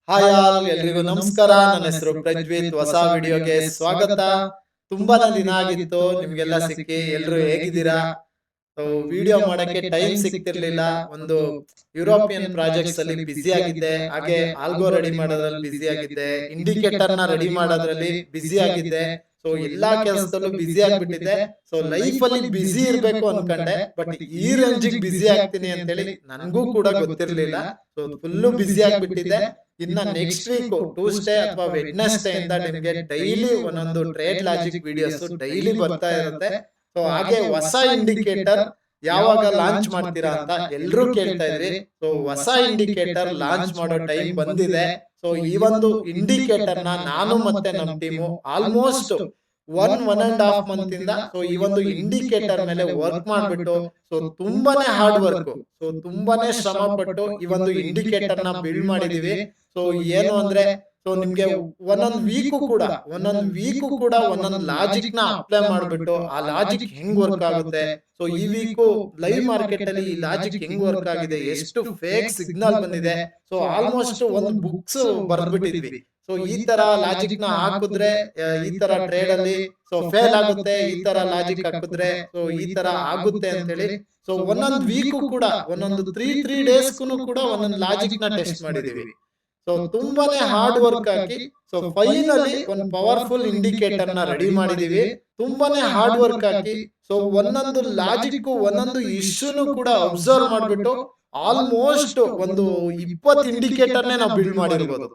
Hi all, ಎಲ್ರಿಗೂ ನಮಸ್ಕಾರ. ನನ್ನ ಹೆಸರು ಪ್ರಜ್ವಿತ್. ಹೊಸ ವಿಡಿಯೋಗೆ ಸ್ವಾಗತ. ತುಂಬಾ ದಿನ ಆಗಿತ್ತು ನಿಮ್ಗೆಲ್ಲ ಸಿಕ್ಕಿ. ಎಲ್ರು ಹೇಗಿದ್ದೀರಾ? ವಿಡಿಯೋ ಮಾಡಕ್ಕೆ ಟೈಮ್ ಸಿಗ್ತಿರ್ಲಿಲ್ಲ. ಒಂದು ಯುರೋಪಿಯನ್ ಪ್ರಾಜೆಕ್ಟ್ಸ್ ಅಲ್ಲಿ ಬಿಸಿ ಆಗಿದ್ದೆ, ಹಾಗೆ ಆಲ್ಗೋ ರೆಡಿ ಮಾಡೋದ್ರಲ್ಲಿ ಬಿಸಿ ಆಗಿದ್ದೆ, ಇಂಡಿಕೇಟರ್ ನ ರೆಡಿ ಮಾಡೋದ್ರಲ್ಲಿ ಬಿಸಿ ಆಗಿದ್ದೆ. ಸೊ ಎಲ್ಲಾ ಕೆಲಸದಲ್ಲೂ ಬಿಸಿ ಆಗ್ಬಿಟ್ಟಿದ್ದೆ. ಸೊ ಲೈಫ್ ಅಲ್ಲಿ ಬಿಸಿ ಇರ್ಬೇಕು ಅನ್ಕೊಂಡೆ, ಬಟ್ ಈ ರೇಂಜಿಗೆ ಬಿಸಿ ಆಗ್ತೀನಿ ಅಂತೇಳಿ ನನ್ಗೂ ಕೂಡ ಗೊತ್ತಿರ್ಲಿಲ್ಲ. ಸೊ ಫುಲ್ಲು ಬಿಸಿ ಆಗ್ಬಿಟ್ಟಿದ್ದೆ. ಇನ್ನ ನೆಕ್ಸ್ಟ್ ವೀಕ್ ಟ್ಯೂಸ್ಡೇ ಅಥವಾ ವೆಡ್ನೆಸ್ಡೇ ಇಂದ ನಿಮ್ಗೆ ಡೈಲಿ ಒಂದೊಂದು ಟ್ರೇಡ್ ಲಾಜಿಕ್ ವಿಡಿಯೋಸ್ ಡೈಲಿ ಬರ್ತಾ ಇರುತ್ತೆ. ಸೊ ಹಾಗೆ ಹೊಸ ಇಂಡಿಕೇಟರ್ ಯಾವಾಗ ಲಾಂಚ್ ಮಾಡ್ತೀರಾ ಅಂತ ಎಲ್ರೂ ಕೇಳ್ತಾ ಇದ್ರಿ. ಸೊ ಹೊಸ ಇಂಡಿಕೇಟರ್ ಲಾಂಚ್ ಮಾಡೋ ಟೈಮ್ ಬಂದಿದೆ. ಸೊ ಈ ಒಂದು ಇಂಡಿಕೇಟರ್ ನ ನಾನು ಮತ್ತೆ ನಮ್ಮ ಟೀಮು ಆಲ್ಮೋಸ್ಟ್ 1.5 ಮಂತ್ ಇಂದ ಸೊ ಈ ಒಂದು ಇಂಡಿಕೇಟರ್ ಮೇಲೆ ವರ್ಕ್ ಮಾಡ್ಬಿಟ್ಟು, ಸೊ ತುಂಬಾನೇ ಹಾರ್ಡ್ ವರ್ಕ್, ಸೊ ತುಂಬಾನೇ ಶ್ರಮ ಪಟ್ಟು ಈ ಒಂದು ಇಂಡಿಕೇಟರ್ ನ ಬಿಲ್ಡ್ ಮಾಡಿದೀವಿ. ಸೊ ಏನು ಅಂದ್ರೆ, ಸೊ ನಿಮ್ಗೆ ಒಂದೊಂದು ವೀಕು ಕೂಡ ಒಂದೊಂದು ಲಾಜಿಕ್ ನ ಅಪ್ಲೈ ಮಾಡ್ಬಿಟ್ಟು ಆ ಲಾಜಿಕ್ ಹೆಂಗ್ ವರ್ಕ್ ಆಗುತ್ತೆ, ಸೊ ಈ ವೀಕು ಲೈವ್ ಮಾರ್ಕೆಟ್ ಅಲ್ಲಿ ಈ ಲಾಜಿಕ್ ಹೆಂಗ್ ವರ್ಕ್ ಆಗಿದೆ, ಎಷ್ಟು ಫೇಕ್ ಸಿಗ್ನಲ್ ಬಂದಿದೆ, ಸೊ ಆಲ್ಮೋಸ್ಟ್ ಒಂದು ಬುಕ್ಸ್ ಬರ್ದ್ಬಿಟ್ಟಿದ್ವಿ. ಸೊ ಈ ತರ ಲಾಜಿಕ್ ನ ಹಾಕಿದ್ರೆ ಈ ತರ ಟ್ರೇಡ್ ಅಲ್ಲಿ ಸೊ ಫೇಲ್ ಆಗುತ್ತೆ, ಈ ತರ ಲಾಜಿಕ್ ಹಾಕಿದ್ರೆ ಸೊ ಈ ತರ ಆಗುತ್ತೆ ಅಂತೇಳಿ. ಸೊ ಒಂದೊಂದು ವೀಕು ಕೂಡ ಒಂದೊಂದು ತ್ರೀ ಡೇಸ್ಗೂ ಕೂಡ ಒಂದೊಂದು ಲಾಜಿಕ್ ನ ಟೆಸ್ಟ್ ಮಾಡಿದೀವಿ. ಸೊ ತುಂಬಾನೇ ಹಾರ್ಡ್ ವರ್ಕ್ ಹಾಕಿ ಸೊ ಫೈನಲಿ ಒಂದು ಪವರ್ಫುಲ್ ಇಂಡಿಕೇಟರ್ ನ ರೆಡಿ ಮಾಡಿದೀವಿ. ತುಂಬಾನೇ ಹಾರ್ಡ್ ವರ್ಕ್ ಹಾಕಿ ಸೊ ಒಂದೊಂದು ಲಾಜಿಕ್ ಒಂದೊಂದು ಇಶ್ಯೂನು ಕೂಡ ಅಬ್ಸರ್ವ್ ಮಾಡ್ಬಿಟ್ಟು ಆಲ್ಮೋಸ್ಟ್ ಒಂದು 20 ಇಂಡಿಕೇಟರ್ನೇ ನಾವು ಬಿಲ್ಡ್ ಮಾಡಿರ್ಬೋದು.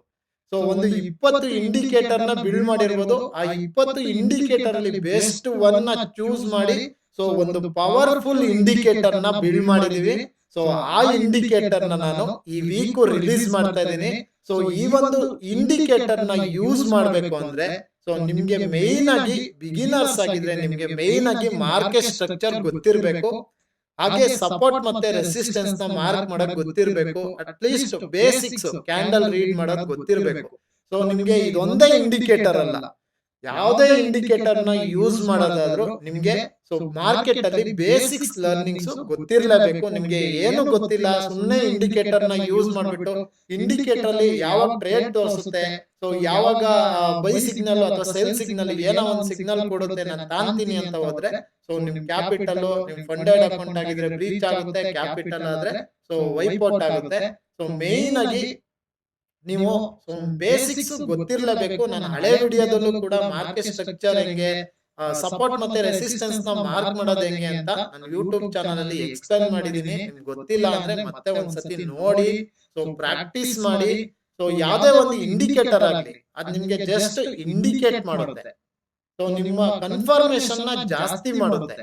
ಸೊ ಒಂದು 20 ಇಂಡಿಕೇಟರ್ ನ ಬಿಲ್ಡ್ ಮಾಡಿರ್ಬೋದು. ಆ 20 ಇಂಡಿಕೇಟರ್ ಅಲ್ಲಿ ಬೆಸ್ಟ್ ಒನ್ ನ ಚೂಸ್ ಮಾಡಿ ಸೊ ಒಂದು ಪವರ್ಫುಲ್ ಇಂಡಿಕೇಟರ್ ನ ಬಿಲ್ಡ್ ಮಾಡಿದೀವಿ. ಸೊ ಆ ಇಂಡಿಕೇಟರ್ ನ ನಾನು ಈ ವೀಕ್ ರಿಲೀಸ್ ಮಾಡ್ತಾ ಇದ್ದೀನಿ. ಸೊ ಈ ಒಂದು ಇಂಡಿಕೇಟರ್ ನ ಯೂಸ್ ಮಾಡ್ಬೇಕು ಅಂದ್ರೆ ಸೊ ನಿಮ್ಗೆ ಮೇನ್ ಆಗಿ ಬಿಗಿನರ್ಸ್ ಆಗಿದ್ರೆ ನಿಮ್ಗೆ ಮೇನ್ ಆಗಿ ಮಾರ್ಕೆಟ್ ಸ್ಟ್ರಕ್ಚರ್ ಗೊತ್ತಿರ್ಬೇಕು, ಹಾಗೆ ಸಪೋರ್ಟ್ ಮತ್ತೆ ರೆಸಿಸ್ಟೆನ್ಸ್ ನ ಮಾರ್ಕ್ ಮಾಡಕ್ ಗೊತ್ತಿರ್ಬೇಕು, at least basics candle read ಮಾಡೋದ್ ಗೊತ್ತಿರ್ಬೇಕು. ಸೊ ನಿಮ್ಗೆ ಇದೊಂದೇ ಇಂಡಿಕೇಟರ್ ಅಲ್ಲ, ಯಾವುದೇ ಇಂಡಿಕೇಟರ್ ನ ಯೂಸ್ ಮಾಡೋದಾದ್ರೂ ನಿಮ್ಗೆ ಸೊ ಮಾರ್ಕೆಟ್ ಅಲ್ಲಿ ಬೇಸಿಕ್ಸ್ ಲರ್ನಿಂಗ್ಸ್ ಗೊತ್ತಿರ್ಲೇಬೇಕು. ನಿಮ್ಗೆ ಏನು ಗೊತ್ತಿಲ್ಲ ಸುಮ್ಮನೆ ಇಂಡಿಕೇಟರ್ ನ ಯೂಸ್ ಮಾಡ್ಬಿಟ್ಟು ಇಂಡಿಕೇಟರ್ ಅಲ್ಲಿ ಯಾವಾಗ ಟ್ರೇಡ್ ತೋರಿಸುತ್ತೆ, ಸೊ ಯಾವಾಗ ಬೈ ಸಿಗ್ನಲ್ ಅಥವಾ ಸೇಲ್ ಸಿಗ್ನಲ್ ಏನೋ ಒಂದು ಸಿಗ್ನಲ್ ಕೊಡುತ್ತೆ ನಾನು ತಾಂತೀನಿ ಅಂತ ಹೋದ್ರೆ ಸೊ ನಿಮ್ ಕ್ಯಾಪಿಟಲ್ ನಿಮ್ ಫಂಡೆಡ್ ಅಕೌಂಟ್ ಆಗಿದ್ರೆ ಬ್ರೀಚ್ ಆಗುತ್ತೆ, ಕ್ಯಾಪಿಟಲ್ ಆದ್ರೆ ಸೊ ವೈಪೌಟ್ ಆಗುತ್ತೆ. ಸೊ ಮೇನ್ ಆಗಿ ನೀವು ಬೇಸಿಕ್ಸ್ ಗೊತ್ತಿರ್ಲೇಬೇಕು. ನಾನು ಹಳೆ ವಿಡಿಯೋದಲ್ಲೂ ಕೂಡ ಮಾರ್ಕೆಟ್ ಸ್ಟ್ರಕ್ಚರ್ ಹೆಂಗೆ, ಸಪೋರ್ಟ್ ಮತ್ತೆ ರೆಸಿಸ್ಟೆನ್ಸ್ ನ ಮಾರ್ಕ್ ಮಾಡೋದು ಹೆಂಗೆ ಅಂತ ನಾನು ಯೂಟ್ಯೂಬ್ ಚಾನಲ್ ಅಲ್ಲಿ ಎಕ್ಸ್ಪ್ಲೈನ್ ಮಾಡಿದೀನಿ. ನಿಮ್ಗೆ ಗೊತ್ತಿಲ್ಲ ಅಂದ್ರೆ ಮತ್ತೆ ಒಂದ್ಸತಿ ನೋಡಿ ಸೊ ಪ್ರಾಕ್ಟೀಸ್ ಮಾಡಿ. ಸೊ ಯಾವ್ದೇ ಒಂದು ಇಂಡಿಕೇಟರ್ ಆಗ್ಲಿ ಅದ್ ನಿಮ್ಗೆ ಜಸ್ಟ್ ಇಂಡಿಕೇಟ್ ಮಾಡುತ್ತೆ, ಸೊ ನಿಮ್ಮ ಕನ್ಫರ್ಮೇಶನ್ ನ ಜಾಸ್ತಿ ಮಾಡುತ್ತೆ.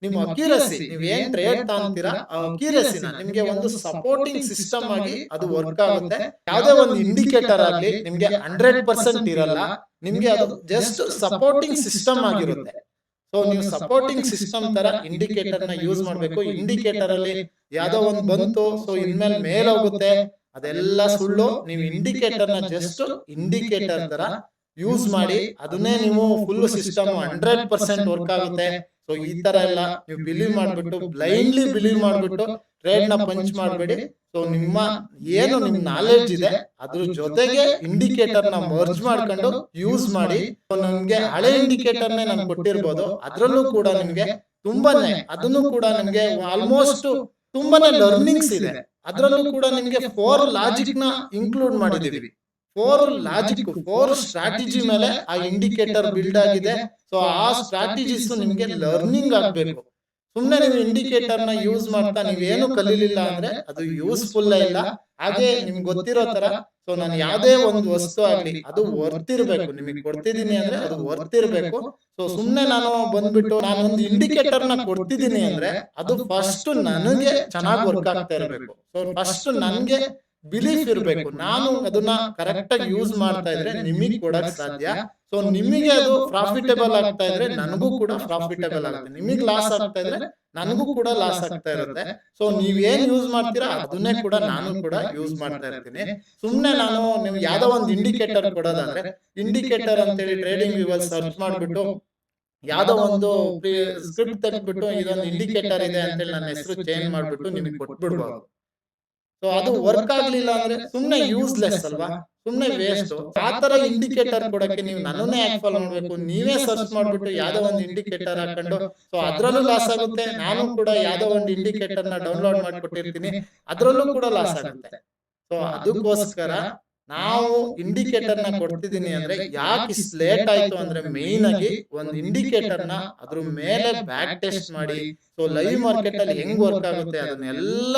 ನಿಮ್ಮ ಅಕ್ಯುರಸಿ, ನೀವ್ ಏನ್ ಟ್ರೇಡ್ ತಾಂತೀರಾ ಆ ಅಕ್ಯುರಸಿನ ನಿಮ್ಗೆ ಒಂದು ಸಪೋರ್ಟಿಂಗ್ ಸಿಸ್ಟಮ್ ಆಗಿ ಅದು ವರ್ಕ್ ಆಗುತ್ತೆ. ಯಾವ್ದೇ ಒಂದು ಇಂಡಿಕೇಟರ್ ಆಗ್ಲಿ ನಿಮ್ಗೆ 100% ಇರಲ್ಲ, ನಿಮ್ಗೆ ಅದು ಜಸ್ಟ್ ಸಪೋರ್ಟಿಂಗ್ ಸಿಸ್ಟಮ್ ಆಗಿರುತ್ತೆ. ಸೊ ನೀವು ಸಪೋರ್ಟಿಂಗ್ ಸಿಸ್ಟಮ್ ತರ ಇಂಡಿಕೇಟರ್ ನ ಯೂಸ್ ಮಾಡ್ಬೇಕು. ಇಂಡಿಕೇಟರ್ ಅಲ್ಲಿ ಯಾವ್ದೋ ಒಂದು ಬಂತು ಸೊ ಇನ್ಮೇಲೆ ಮೇಲ್ ಹೋಗುತ್ತೆ, ಅದೆಲ್ಲ ಸುಳ್ಳು. ನೀವು ಇಂಡಿಕೇಟರ್ ನ ಜಸ್ಟ್ ಇಂಡಿಕೇಟರ್ ತರ ಯೂಸ್ ಮಾಡಿ, ಅದನ್ನೇ ನೀವು ಫುಲ್ ಸಿಸ್ಟಮ್ 100% ವರ್ಕ್ ಆಗುತ್ತೆ. ಸೊ ಈ ತರ ಎಲ್ಲ ನೀವು ಬಿಲೀವ್ ಮಾಡ್ಬಿಟ್ಟು ಬ್ಲೈಂಡ್ಲಿ ಬಿಲೀವ್ ಮಾಡ್ಬಿಟ್ಟು ಟ್ರೇಡ್ ನ ಪಂಚ್ ಮಾಡಬೇಡಿ. ಸೊ ನಿಮ್ಮ ಏನು ನಿಮ್ ನಾಲೆಡ್ಜ್ ಇದೆ ಅದ್ರ ಜೊತೆಗೆ ಇಂಡಿಕೇಟರ್ ನ ಮರ್ಜ್ ಮಾಡ್ಕೊಂಡು ಯೂಸ್ ಮಾಡಿ. ನಮ್ಗೆ ಹಳೆ ಇಂಡಿಕೇಟರ್ ನಾನು ಕೊಟ್ಟಿರ್ಬೋದು, ಅದ್ರಲ್ಲೂ ಕೂಡ ನಿಮ್ಗೆ ತುಂಬಾನೇ ಅದನ್ನು ಕೂಡ ನಿಮ್ಗೆ ಆಲ್ಮೋಸ್ಟ್ ತುಂಬಾನೇ ಲರ್ನಿಂಗ್ಸ್ ಇದೆ. ಅದ್ರಲ್ಲೂ ಕೂಡ ನಿಮ್ಗೆ 4 ಲಾಜಿಕ್ ನ ಇನ್ಕ್ಲೂಡ್ ಮಾಡಿದೀವಿ. 4 ಸ್ಟ್ರಾಟಜಿ ಮೇಲೆ ಆ ಇಂಡಿಕೇಟರ್ ಬಿಲ್ಡ್ ಆಗಿದೆ. ಸೊ ಆ ಸ್ಟ್ರಾಟಜಿಸ್ ನಿಮ್ಗೆ ಲರ್ನಿಂಗ್ ಆಗ್ಬೇಕು. ಸುಮ್ನೆ ನೀವು ಇಂಡಿಕೇಟರ್ ನ ಯೂಸ್ ಮಾಡ್ತಾ ನೀವೇನು ಕಲೀಲಿಲ್ಲ ಅಂದ್ರೆ ಅದು ಯೂಸ್ಫುಲ್ ಇಲ್ಲ. ಹಾಗೆ ನಿಮ್ಗೆ ಗೊತ್ತಿರೋ ತರ ಸೊ ನಾನು ಯಾವ್ದೇ ಒಂದು ವಸ್ತು ಆಗ್ಲಿ ಅದು ವರ್ತ್ ಇರ್ಬೇಕು. ನಿಮಗೆ ಕೊಡ್ತಿದ್ದೀನಿ ಅಂದ್ರೆ ಅದು ವರ್ತ್ ಇರ್ಬೇಕು. ಸೊ ಸುಮ್ನೆ ನಾನು ಬಂದ್ಬಿಟ್ಟು ನಾನು ಒಂದು ಇಂಡಿಕೇಟರ್ ನ ಕೊಡ್ತಿದ್ದೀನಿ ಅಂದ್ರೆ ಅದು ಫಸ್ಟ್ ನನಗೆ ಚೆನ್ನಾಗಿ ವರ್ಕ್ ಆಗ್ತಾ ಇರ್ಬೇಕು. ಸೊ ಫಸ್ಟ್ ನನ್ಗೆ ಬಿಲೀಫ್ ಇರ್ಬೇಕು, ನಾನು ಅದನ್ನ ಕರೆಕ್ಟ್ ಆಗಿ ಯೂಸ್ ಮಾಡ್ತಾ ಇದ್ರೆ ನಿಮಗೆ ಕೊಡಕ್ ಸಾಧ್ಯ. ಸೊ ನಿಮಗೆ ಅದು ಪ್ರಾಫಿಟೇಬಲ್ ಆಗ್ತಾ ಇದ್ರೆ ನನಗೂ ಕೂಡ ಪ್ರಾಫಿಟೇಬಲ್ ಆಗುತ್ತೆ, ನಿಮಗೆ ಲಾಸ್ ಆಗ್ತಾ ಇದ್ರೆ ನನಗೂ ಕೂಡ ಲಾಸ್ ಆಗ್ತಾ ಇರುತ್ತೆ. ಸೊ ನೀವೇನ್ ಯೂಸ್ ಮಾಡ್ತೀರಾ ಅದನ್ನೇ ಕೂಡ ನಾನು ಕೂಡ ಯೂಸ್ ಮಾಡ್ತಾ ಇರ್ತೀನಿ. ಸುಮ್ನೆ ನಾನು ನಿಮ್ಗೆ ಯಾವ್ದೋ ಒಂದು ಇಂಡಿಕೇಟರ್ ಕೊಡೋದಾದ್ರೆ ಇಂಡಿಕೇಟರ್ ಅಂತೇಳಿ ಟ್ರೇಡಿಂಗ್ ವ್ಯೂವಲ್ಲಿ ಸರ್ಚ್ ಮಾಡ್ಬಿಟ್ಟು ಯಾವ್ದೋ ಒಂದು ಸ್ಕ್ರಿಪ್ಟ್ ತೆಗೆದ್ಬಿಟ್ಟು ಇದೊಂದು ಇಂಡಿಕೇಟರ್ ಇದೆ ಅಂತೇಳಿ ನನ್ನ ಹೆಸರು ಚೇಂಜ್ ಮಾಡ್ಬಿಟ್ಟು ನಿಮಗೆ ಕೊಟ್ಬಿಡ್ಬೋದು. ಸೊ ಅದು ವರ್ಕ್ ಆಗ್ಲಿಲ್ಲ ಅಂದ್ರೆ ಸುಮ್ನೆ ಯೂಸ್ಲೆಸ್ ಅಲ್ವಾ, ಸುಮ್ನೆ ವೇಸ್ಟ್. ಆ ತರ ಇಂಡಿಕೇಟರ್ ಕೊಡಕ್ಕೆ ನೀವು ನನ್ನನ್ನೇ ಯಾಕೆ ಫಾಲೋ ಮಾಡ್ಬೇಕು, ನೀವೇ ಸರ್ಚ್ ಮಾಡ್ಬಿಟ್ಟು ಯಾವ್ದೋ ಒಂದು ಇಂಡಿಕೇಟರ್ ಹಾಕೊಂಡು ಸೊ ಅದ್ರಲ್ಲೂ ಲಾಸ್ ಆಗುತ್ತೆ. ನಾನು ಕೂಡ ಯಾವ್ದೋ ಒಂದು ಇಂಡಿಕೇಟರ್ ನ ಡೌನ್ಲೋಡ್ ಮಾಡ್ಕೊಟ್ಟಿರ್ತೀನಿ, ಅದ್ರಲ್ಲೂ ಕೂಡ ಲಾಸ್ ಆಗುತ್ತೆ. ಸೊ ಅದಕ್ಕೋಸ್ಕರ ನಾವು ಇಂಡಿಕೇಟರ್ ನ ಕೊಡ್ತಿದೀನಿ ಅಂದ್ರೆ ಯಾಕೆ ಲೇಟ್ ಆಯ್ತು ಅಂದ್ರೆ ಮೇನ್ ಆಗಿ ಒಂದು ಇಂಡಿಕೇಟರ್ ನ ಅದ್ರ ಮೇಲೆ ಬ್ಯಾಕ್ ಟೆಸ್ಟ್ ಮಾಡಿ, ಸೊ ಲೈವ್ ಮಾರ್ಕೆಟ್ ಅಲ್ಲಿ ಹೆಂಗ್ ವರ್ಕ್ ಆಗುತ್ತೆ ಅದನ್ನೆಲ್ಲ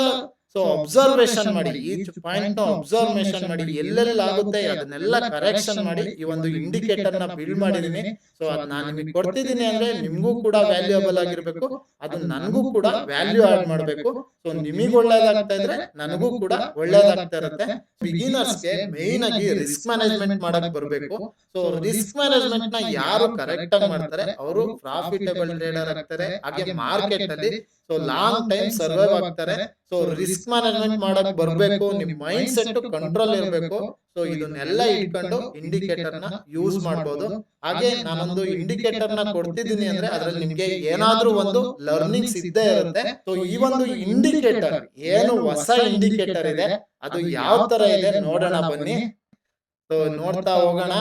ಸೊ ಅಬ್ಸರ್ವೇಷನ್ ಮಾಡಿ, ಈಚ್ ಪಾಯಿಂಟ್ ನ ಅಬ್ಸರ್ವೇಷನ್ ಮಾಡಿ, ಎಲ್ಲೆಲ್ಲ ಆಗುತ್ತೆ ಅದನ್ನೆಲ್ಲ ಕರೆಕ್ಷನ್ ಮಾಡಿ ಈ ಒಂದು ಇಂಡಿಕೇಟರ್ ನ ಬಿಲ್ಡ್ ಮಾಡಿದೀನಿ. ಸೊ ಅದ್ ನಾನು ನಿಮಗೆ ಕೊಡ್ತಿದ್ದೀನಿ ಅಂದ್ರೆ ನಿಮ್ಗೂ ಕೂಡ ವ್ಯಾಲ್ಯೂಯಬಲ್ ಆಗಿರ್ಬೇಕು, ಅದು ನನಗೂ ಕೂಡ ವ್ಯಾಲ್ಯೂ ಆಡ್ ಮಾಡ್ಬೇಕು. ಸೊ ನಿಮಗೆ ಒಳ್ಳೇದಾಗ್ತಾ ಇದ್ರೆ ನನಗೂ ಕೂಡ ಒಳ್ಳೇದಾಗ್ತಾ ಇರುತ್ತೆ. ಬಿಗಿನರ್ಸ್ ಗೆ ಮೇನ್ ಆಗಿ ರಿಸ್ಕ್ ಮ್ಯಾನೇಜ್ಮೆಂಟ್ ಮಾಡಕ್ ಬರ್ಬೇಕು. ಸೊ ರಿಸ್ಕ್ ಮ್ಯಾನೇಜ್ಮೆಂಟ್ ನ ಯಾರು ಕರೆಕ್ಟ್ ಆಗಿ ಮಾಡ್ತಾರೆ ಅವರು ಪ್ರಾಫಿಟಬಲ್ ಟ್ರೇಡರ್ ಆಗ್ತಾರೆ, ಹಾಗೆ ಮಾರ್ಕೆಟ್ ಅಲ್ಲಿ ಸೊ ಲಾಂಗ್ ಟೈಮ್ ಸರ್ವೈವ್ ಆಗ್ತಾರೆ. ಸೊ ರಿಸ್ಕ್ ಮ್ಯಾನೇಜ್ಮೆಂಟ್ ಮಾಡಕ್ ಬರ್ಬೇಕು, ನಿಮ್ ಮೈಂಡ್ ಸೆಟ್ ಕಂಟ್ರೋಲ್ ಇರಬೇಕು. ಸೊ ಇದನ್ನೆಲ್ಲ ಇಟ್ಕೊಂಡು ಇಂಡಿಕೇಟರ್ ನ ಯೂಸ್ ಮಾಡಬಹುದು. ಹಾಗೆ ನಾನೊಂದು ಇಂಡಿಕೇಟರ್ ನ ಕೊಡ್ತಿದ್ದೀನಿ ಅಂದ್ರೆ ಅದ್ರಲ್ಲಿ ನಿಮ್ಗೆ ಏನಾದ್ರೂ ಒಂದು ಲರ್ನಿಂಗ್ಸ್ ಇದ್ದೇ ಇರುತ್ತೆ. ಸೊ ಈ ಒಂದು ಇಂಡಿಕೇಟರ್ ಏನು ಹೊಸ ಇಂಡಿಕೇಟರ್ ಇದೆ ಅದು ಯಾವ ತರ ಇದೆ ನೋಡೋಣ ಬನ್ನಿ. ಸೊ ನೋಡ್ತಾ ಹೋಗೋಣ.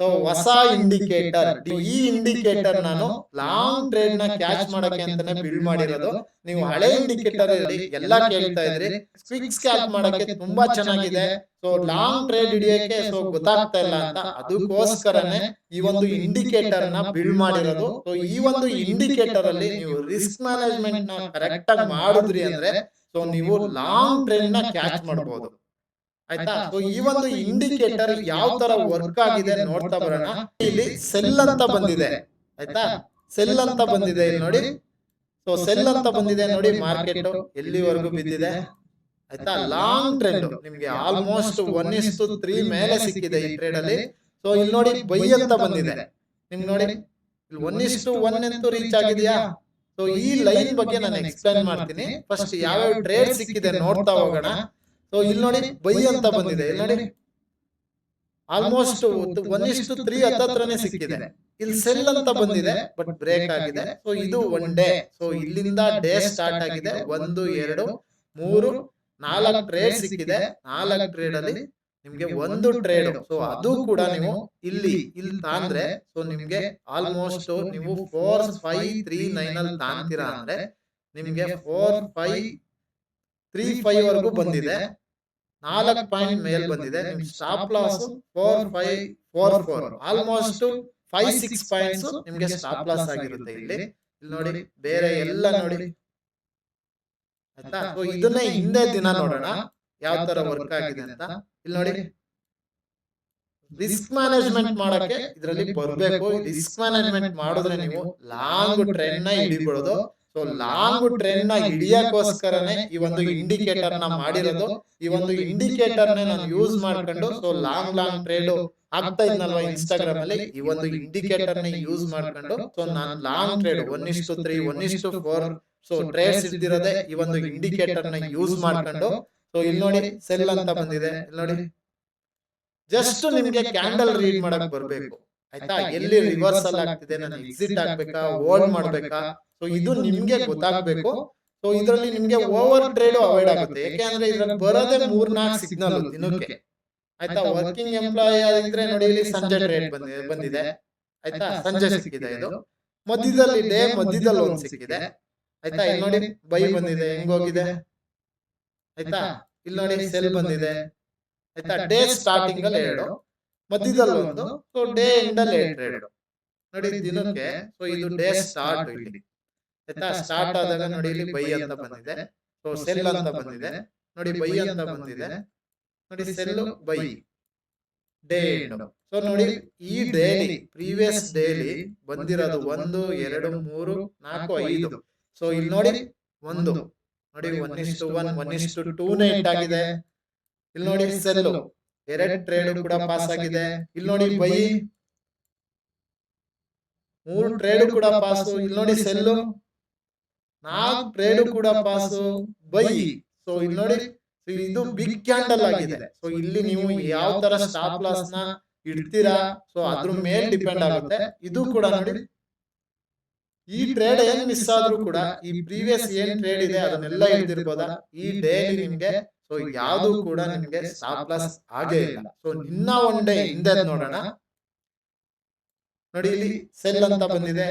ಸೊ ಹೊಸ ಇಂಡಿಕೇಟರ್, ಈ ಇಂಡಿಕೇಟರ್ ನಾನು ಲಾಂಗ್ ಟ್ರೇಡ್ ನ ಕ್ಯಾಚ್ ಮಾಡಕ್ಕೆ ಅಂತಾನೆ ಬಿಲ್ಡ್ ಮಾಡಿರೋದು. ನೀವು ಹಳೆ ಇಂಡಿಕೇಟರ್ ಅಲ್ಲಿ ಎಲ್ಲ ಕೇಳ್ತಾ ಇದ್ರಿ, ಕ್ವಿಕ್ ಸ್ಕ್ಯಾಲ್ಪ್ ಮಾಡಕ್ಕೆ ತುಂಬಾ ಚೆನ್ನಾಗಿದೆ, ಸೊ ಲಾಂಗ್ ಟ್ರೇಡ್ ಹಿಡಿಯಕ್ಕೆ ಸೊ ಗೊತ್ತಾಗ್ತಾ ಇಲ್ಲ ಅಂತ, ಅದಕ್ಕೋಸ್ಕರನೇ ಈ ಒಂದು ಇಂಡಿಕೇಟರ್ ನ ಬಿಲ್ಡ್ ಮಾಡಿರೋದು. ಸೊ ಈ ಒಂದು ಇಂಡಿಕೇಟರ್ ಅಲ್ಲಿ ನೀವು ರಿಸ್ಕ್ ಮ್ಯಾನೇಜ್ಮೆಂಟ್ ನ ಕರೆಕ್ಟ್ ಆಗಿ ಮಾಡಿದ್ರಿ ಅಂದ್ರೆ ಸೊ ನೀವು ಲಾಂಗ್ ಟ್ರೇಡ್ ನ ಕ್ಯಾಚ್ ಮಾಡಬಹುದು, ಆಯ್ತಾ. ಸೊ ಈ ಒಂದು ಇಂಡಿಕೇಟರ್ ಯಾವ ತರ ವರ್ಕ್ ಆಗಿದೆ ನೋಡ್ತಾ ಬರೋಣ. ಇಲ್ಲಿ ಸೆಲ್ ಅಂತ ಬಂದಿದೆ, ಆಯ್ತಾ, ಸೆಲ್ ಅಂತ ಬಂದಿದೆ ಇಲ್ಲಿ ನೋಡಿ. ಸೊ ಸೆಲ್ ಅಂತ ಬಂದಿದೆ ನೋಡಿ, ಮಾರ್ಕೆಟ್ ಎಲ್ಲಿವರೆಗೂ ಬಿದ್ದಿದೆ, ಆಯ್ತಾ. ಲಾಂಗ್ ಟ್ರೆಂಡ್ ನಿಮ್ಗೆ ಆಲ್ಮೋಸ್ಟ್ 1:3 ಮೇಲೆ ಸಿಕ್ಕಿದೆ ಈ ಟ್ರೇಡ್ ಅಲ್ಲಿ. ಸೊ ಇಲ್ಲಿ ನೋಡಿ ಬೈ ಅಂತ ಬಂದಿದೆ ನಿಮ್ಗೆ ನೋಡಿ, ಇಲ್ಲಿ 1:1 ಅಂತೂ ರೀಚ್ ಆಗಿದೆಯಾ. ಸೊ ಈ ಲೈನ್ ಬಗ್ಗೆ ನಾನು ಎಕ್ಸ್ಪ್ಲೈನ್ ಮಾಡ್ತೀನಿ. ಫಸ್ಟ್ ಯಾವ್ಯಾವ ಟ್ರೇಡ್ ಸಿಕ್ಕಿದೆ ನೋಡ್ತಾ ಹೋಗೋಣ. ಸೊ ಇಲ್ಲಿ ನೋಡಿ ಬೈ ಅಂತ ಬಂದಿದೆ, ಇಲ್ಲಿ ನೋಡಿ ಆಲ್ಮೋಸ್ಟ್ 1:3 ಹತ್ತತ್ರನೇ ಸಿಕ್ಕಿದೆ. ಇಲ್ಲಿ ಸೆಲ್ ಅಂತ ಬಂದಿದೆ ಬಟ್ ಬ್ರೇಕ್ ಆಗಿದೆ. ಸೊ ಇದು ಒನ್ ಡೇ, ಸೊ ಇಲ್ಲಿಂದ ಡೇ ಸ್ಟಾರ್ಟ್ ಆಗಿದೆ. 1 2 3 4 ಟ್ರೇಡ್ ಸಿಕ್ಕಿದೆ. 4 ಟ್ರೇಡ್ ಅಲ್ಲಿ ನಿಮ್ಗೆ ಒಂದು ಟ್ರೇಡ್, ಸೊ ಅದು ಕೂಡ ನೀವು ಇಲ್ಲಿ ತಾಂದ್ರೆ ಸೊ ನಿಮ್ಗೆ ಆಲ್ಮೋಸ್ಟ್ ನೀವು 4539 ಅಲ್ಲಿ ತಾಂತೀರಾ ಅಂದ್ರೆ ನಿಮ್ಗೆ 4535 ವರೆಗೂ ಬಂದಿದೆ. 4 ಪಾಯಿಂಟ್ ಮೇಲ್ ಬಂದಿದೆ. ನಿಮ್ ಸ್ಟಾಪ್ ಲಾಸ್ 4544, ಆಲ್ಮೋಸ್ಟ್ 5-6 ಪಾಯಿಂಟ್ಸ್ ನಿಮ್ಗೆ ಸ್ಟಾಪ್ ಲಾಸ್ ಆಗಿರುತ್ತೆ. ಇಲ್ಲಿ ನೋಡಿ ಬೇರೆ ಎಲ್ಲ ನೋಡಿ, ಆಯ್ತಾ. ಸೊ ಇದನ್ನೇ ಹಿಂದೆ ದಿನ ನೋಡೋಣ ಯಾವ ತರ ವರ್ಕ್ ಆಗಿದೆ ಅಂತ. ಇಲ್ಲಿ ನೋಡಿ ರಿಸ್ಕ್ ಮ್ಯಾನೇಜ್ಮೆಂಟ್ ಮಾಡಕ್ಕೆ ಇದರಲ್ಲಿ ಬರ್ಬೇಕು. ರಿಸ್ಕ್ ಮ್ಯಾನೇಜ್ಮೆಂಟ್ ಮಾಡಿದ್ರೆ ನೀವು ಲಾಂಗ್ ಟ್ರೆಂಡ್ ನ ಹಿಡಿಬಿಡೋದು. ಸೊ ಲಾಂಗ್ ಟ್ರೆಂಡ್ ನ ಹಿಡಿಯಕ್ಕೋಸ್ಕರನೇ ಈ ಒಂದು ಇಂಡಿಕೇಟರ್ ನ ಮಾಡಿರೋದು. ಈ ಒಂದು ಇಂಡಿಕೇಟರ್ ನಾನು ಯೂಸ್ ಮಾಡ್ಕೊಂಡು ಸೊ ಲಾಂಗ್ ಟ್ರೇಡ್ ಆಗ್ತಾ ಇದ್ನಲ್ವಾ ಇನ್ಸ್ಟಾಗ್ರಾಮ್ ಅಲ್ಲಿ, ಈ ಒಂದು ಇಂಡಿಕೇಟರ್ ನ ಯೂಸ್ ಮಾಡ್ಕೊಂಡು ಸೊ ನಾನು ಲಾಂಗ್ ಟ್ರೇಡ್ 1:3 1:4 ಸೊ ಟ್ರೇಡ್ಸ್ ಇದ್ದಿರೋದೇ ಈ ಒಂದು ಇಂಡಿಕೇಟರ್ ನ ಯೂಸ್ ಮಾಡ್ಕೊಂಡು. ಸೊ ಇಲ್ಲಿ ನೋಡಿ ಸೆಲ್ ಅಂತ ಬಂದಿದೆ, ಇಲ್ಲಿ ನೋಡಿ ಜಸ್ಟ್ ನಿಮ್ಗೆ ಕ್ಯಾಂಡಲ್ ರೀಡ್ ಮಾಡಕ್ ಬರ್ಬೇಕು, ಆಯ್ತಾ. ಎಲ್ಲಿ ರಿವರ್ಸಲ್ ಆಗ್ತಿದೆ, ನಾನು ಎಕ್ಸಿಟ್ ಆಗ್ಬೇಕಾ ಹೋಲ್ಡ್ ಮಾಡ್ಬೇಕಾ, ಸೊ ಇದು ನಿಮ್ಗೆ ಗೊತ್ತಾಗ್ಬೇಕು. ಸೊ ಇದರಲ್ಲಿ ನಿಮ್ಗೆ ಓವರ್ ಟ್ರೇಡ್ ಅವಾಯ್ಡ್ ಆಗುತ್ತೆ. ಯಾಕೆಂದ್ರೆ ಇದ್ರಲ್ಲಿ ಬರೋದೇ 3-4 ಸಿಗ್ನಲ್ ದಿನಕ್ಕೆ, ಆಯ್ತಾ. ವರ್ಕಿಂಗ್ ಎಂಪ್ಲಾಯ್ ಆಗಿದ್ರೆ ನೋಡಿ ಇಲ್ಲಿ ಸಂಜೆ ಟ್ರೇಡ್ ಬಂದಿದೆ, ಆಯ್ತಾ, ಸಂಜೆ ಸಿಕ್ಕಿದೆ. ಇದು ಮಧ್ಯದಲ್ಲಿ ಡೇ ಮಧ್ಯದಲ್ಲಿ ಒಂದು ಸಿಕ್ಕಿದೆ, ಆಯ್ತಾ. ಇಲ್ಲಿ ನೋಡಿ ಬೈ ಬಂದಿದೆ, ಹೆಂಗ್ ಹೋಗಿದೆ, ಆಯ್ತಾ. ಇಲ್ಲಿ ನೋಡಿ ಸೆಲ್ ಬಂದಿದೆ, ಆಯ್ತಾ. ಡೇ ಸ್ಟಾರ್ಟಿಂಗ್ ಅಲ್ಲಿ 2, ಮಧ್ಯದಲ್ಲಿ ಒಂದು, ಸೊ ಡೇ ಎಂಡ್ ಅಲ್ಲಿ 2 ಟ್ರೇಡ್ ನೋಡಿ ದಿನಕ್ಕೆ. ಸೊ ಇದು ಡೇ ಸ್ಟಾರ್ಟ್ ಇಲ್ಲಿ, ಆಯ್ತಾ. ಸ್ಟಾರ್ಟ್ ಆದಾಗ ನೋಡಿ ಇಲ್ಲಿ ಬೈ ಅಂತ ಬಂದಿದೆ, ಸೊ ಸೆಲ್ ಅಂತ ಬಂದಿದೆ ನೋಡಿ, ಬೈ ಅಂತ ಬಂದಿದೆ ನೋಡಿ, cell by day end. So ನೋಡಿ ಈ ಡೇಲಿ ಪ್ರೀವಿಯಸ್ ಡೇಲಿ ಬಂದಿರೋದು 1 2 3 4 5. ಸೊ ಇಲ್ಲಿ ನೋಡಿ ಒಂದು ನೋಡಿ 1:1 1:2 ಹಿಟ್ ಆಗಿದೆ. ಇಲ್ಲಿ ನೋಡಿ ಸೆಲ್ 2 ಟ್ರೇಡ್ ಕೂಡ ಪಾಸ್ ಆಗಿದೆ. ಇಲ್ಲಿ ನೋಡಿ ಬೈ 3 ಟ್ರೇಡ್ ಕೂಡ ಪಾಸು. ಇಲ್ಲಿ ನೋಡಿ ಸೆಲ್ 4 ಟ್ರೇಡ್ ಕೂಡ ಪಾಸು, ಬೈ. ಸೊ ಇಲ್ಲಿ ನೋಡಿ ಇದು ಬಿಗ್ ಕ್ಯಾಂಡಲ್ ಆಗಿದೆ. ಸೊ ಇಲ್ಲಿ ನೀವು ಯಾವ ತರ ಸ್ಟಾಪ್ ಲಾಸ್ ನ ಇಡ್ತೀರಾ ಸೊ ಅದ್ರ ಮೇಲೆ ಡಿಪೆಂಡ್ ಆಗುತ್ತೆ. ಇದು ಕೂಡ ನೋಡಿ ಈ ಟ್ರೇಡ್ ಏನ್ ಮಿಸ್ ಆದ್ರೂ ಕೂಡ ಈ ಪ್ರೀವಿಯಸ್ ಏನ್ ಟ್ರೇಡ್ ಇದೆ ಅದನ್ನೆಲ್ಲ ಹಿಡಿದಿರ್ಬೋದಾ, ಈ ಡೇಲಿ ನಿಮ್ಗೆ ಸೊ ಯಾವುದು ಕೂಡ ನಿಮ್ಗೆ ಸ್ಟಾಪ್ ಲಾಸ್ ಆಗೇ ಇಲ್ಲ. ಸೊ ಇನ್ನ ಒನ್ ಡೇ ಹಿಂದೆ ನೋಡೋಣ. ನೋಡಿ ಇಲ್ಲಿ ಸೆಲ್ ಅಂತ ಬಂದಿದೆ.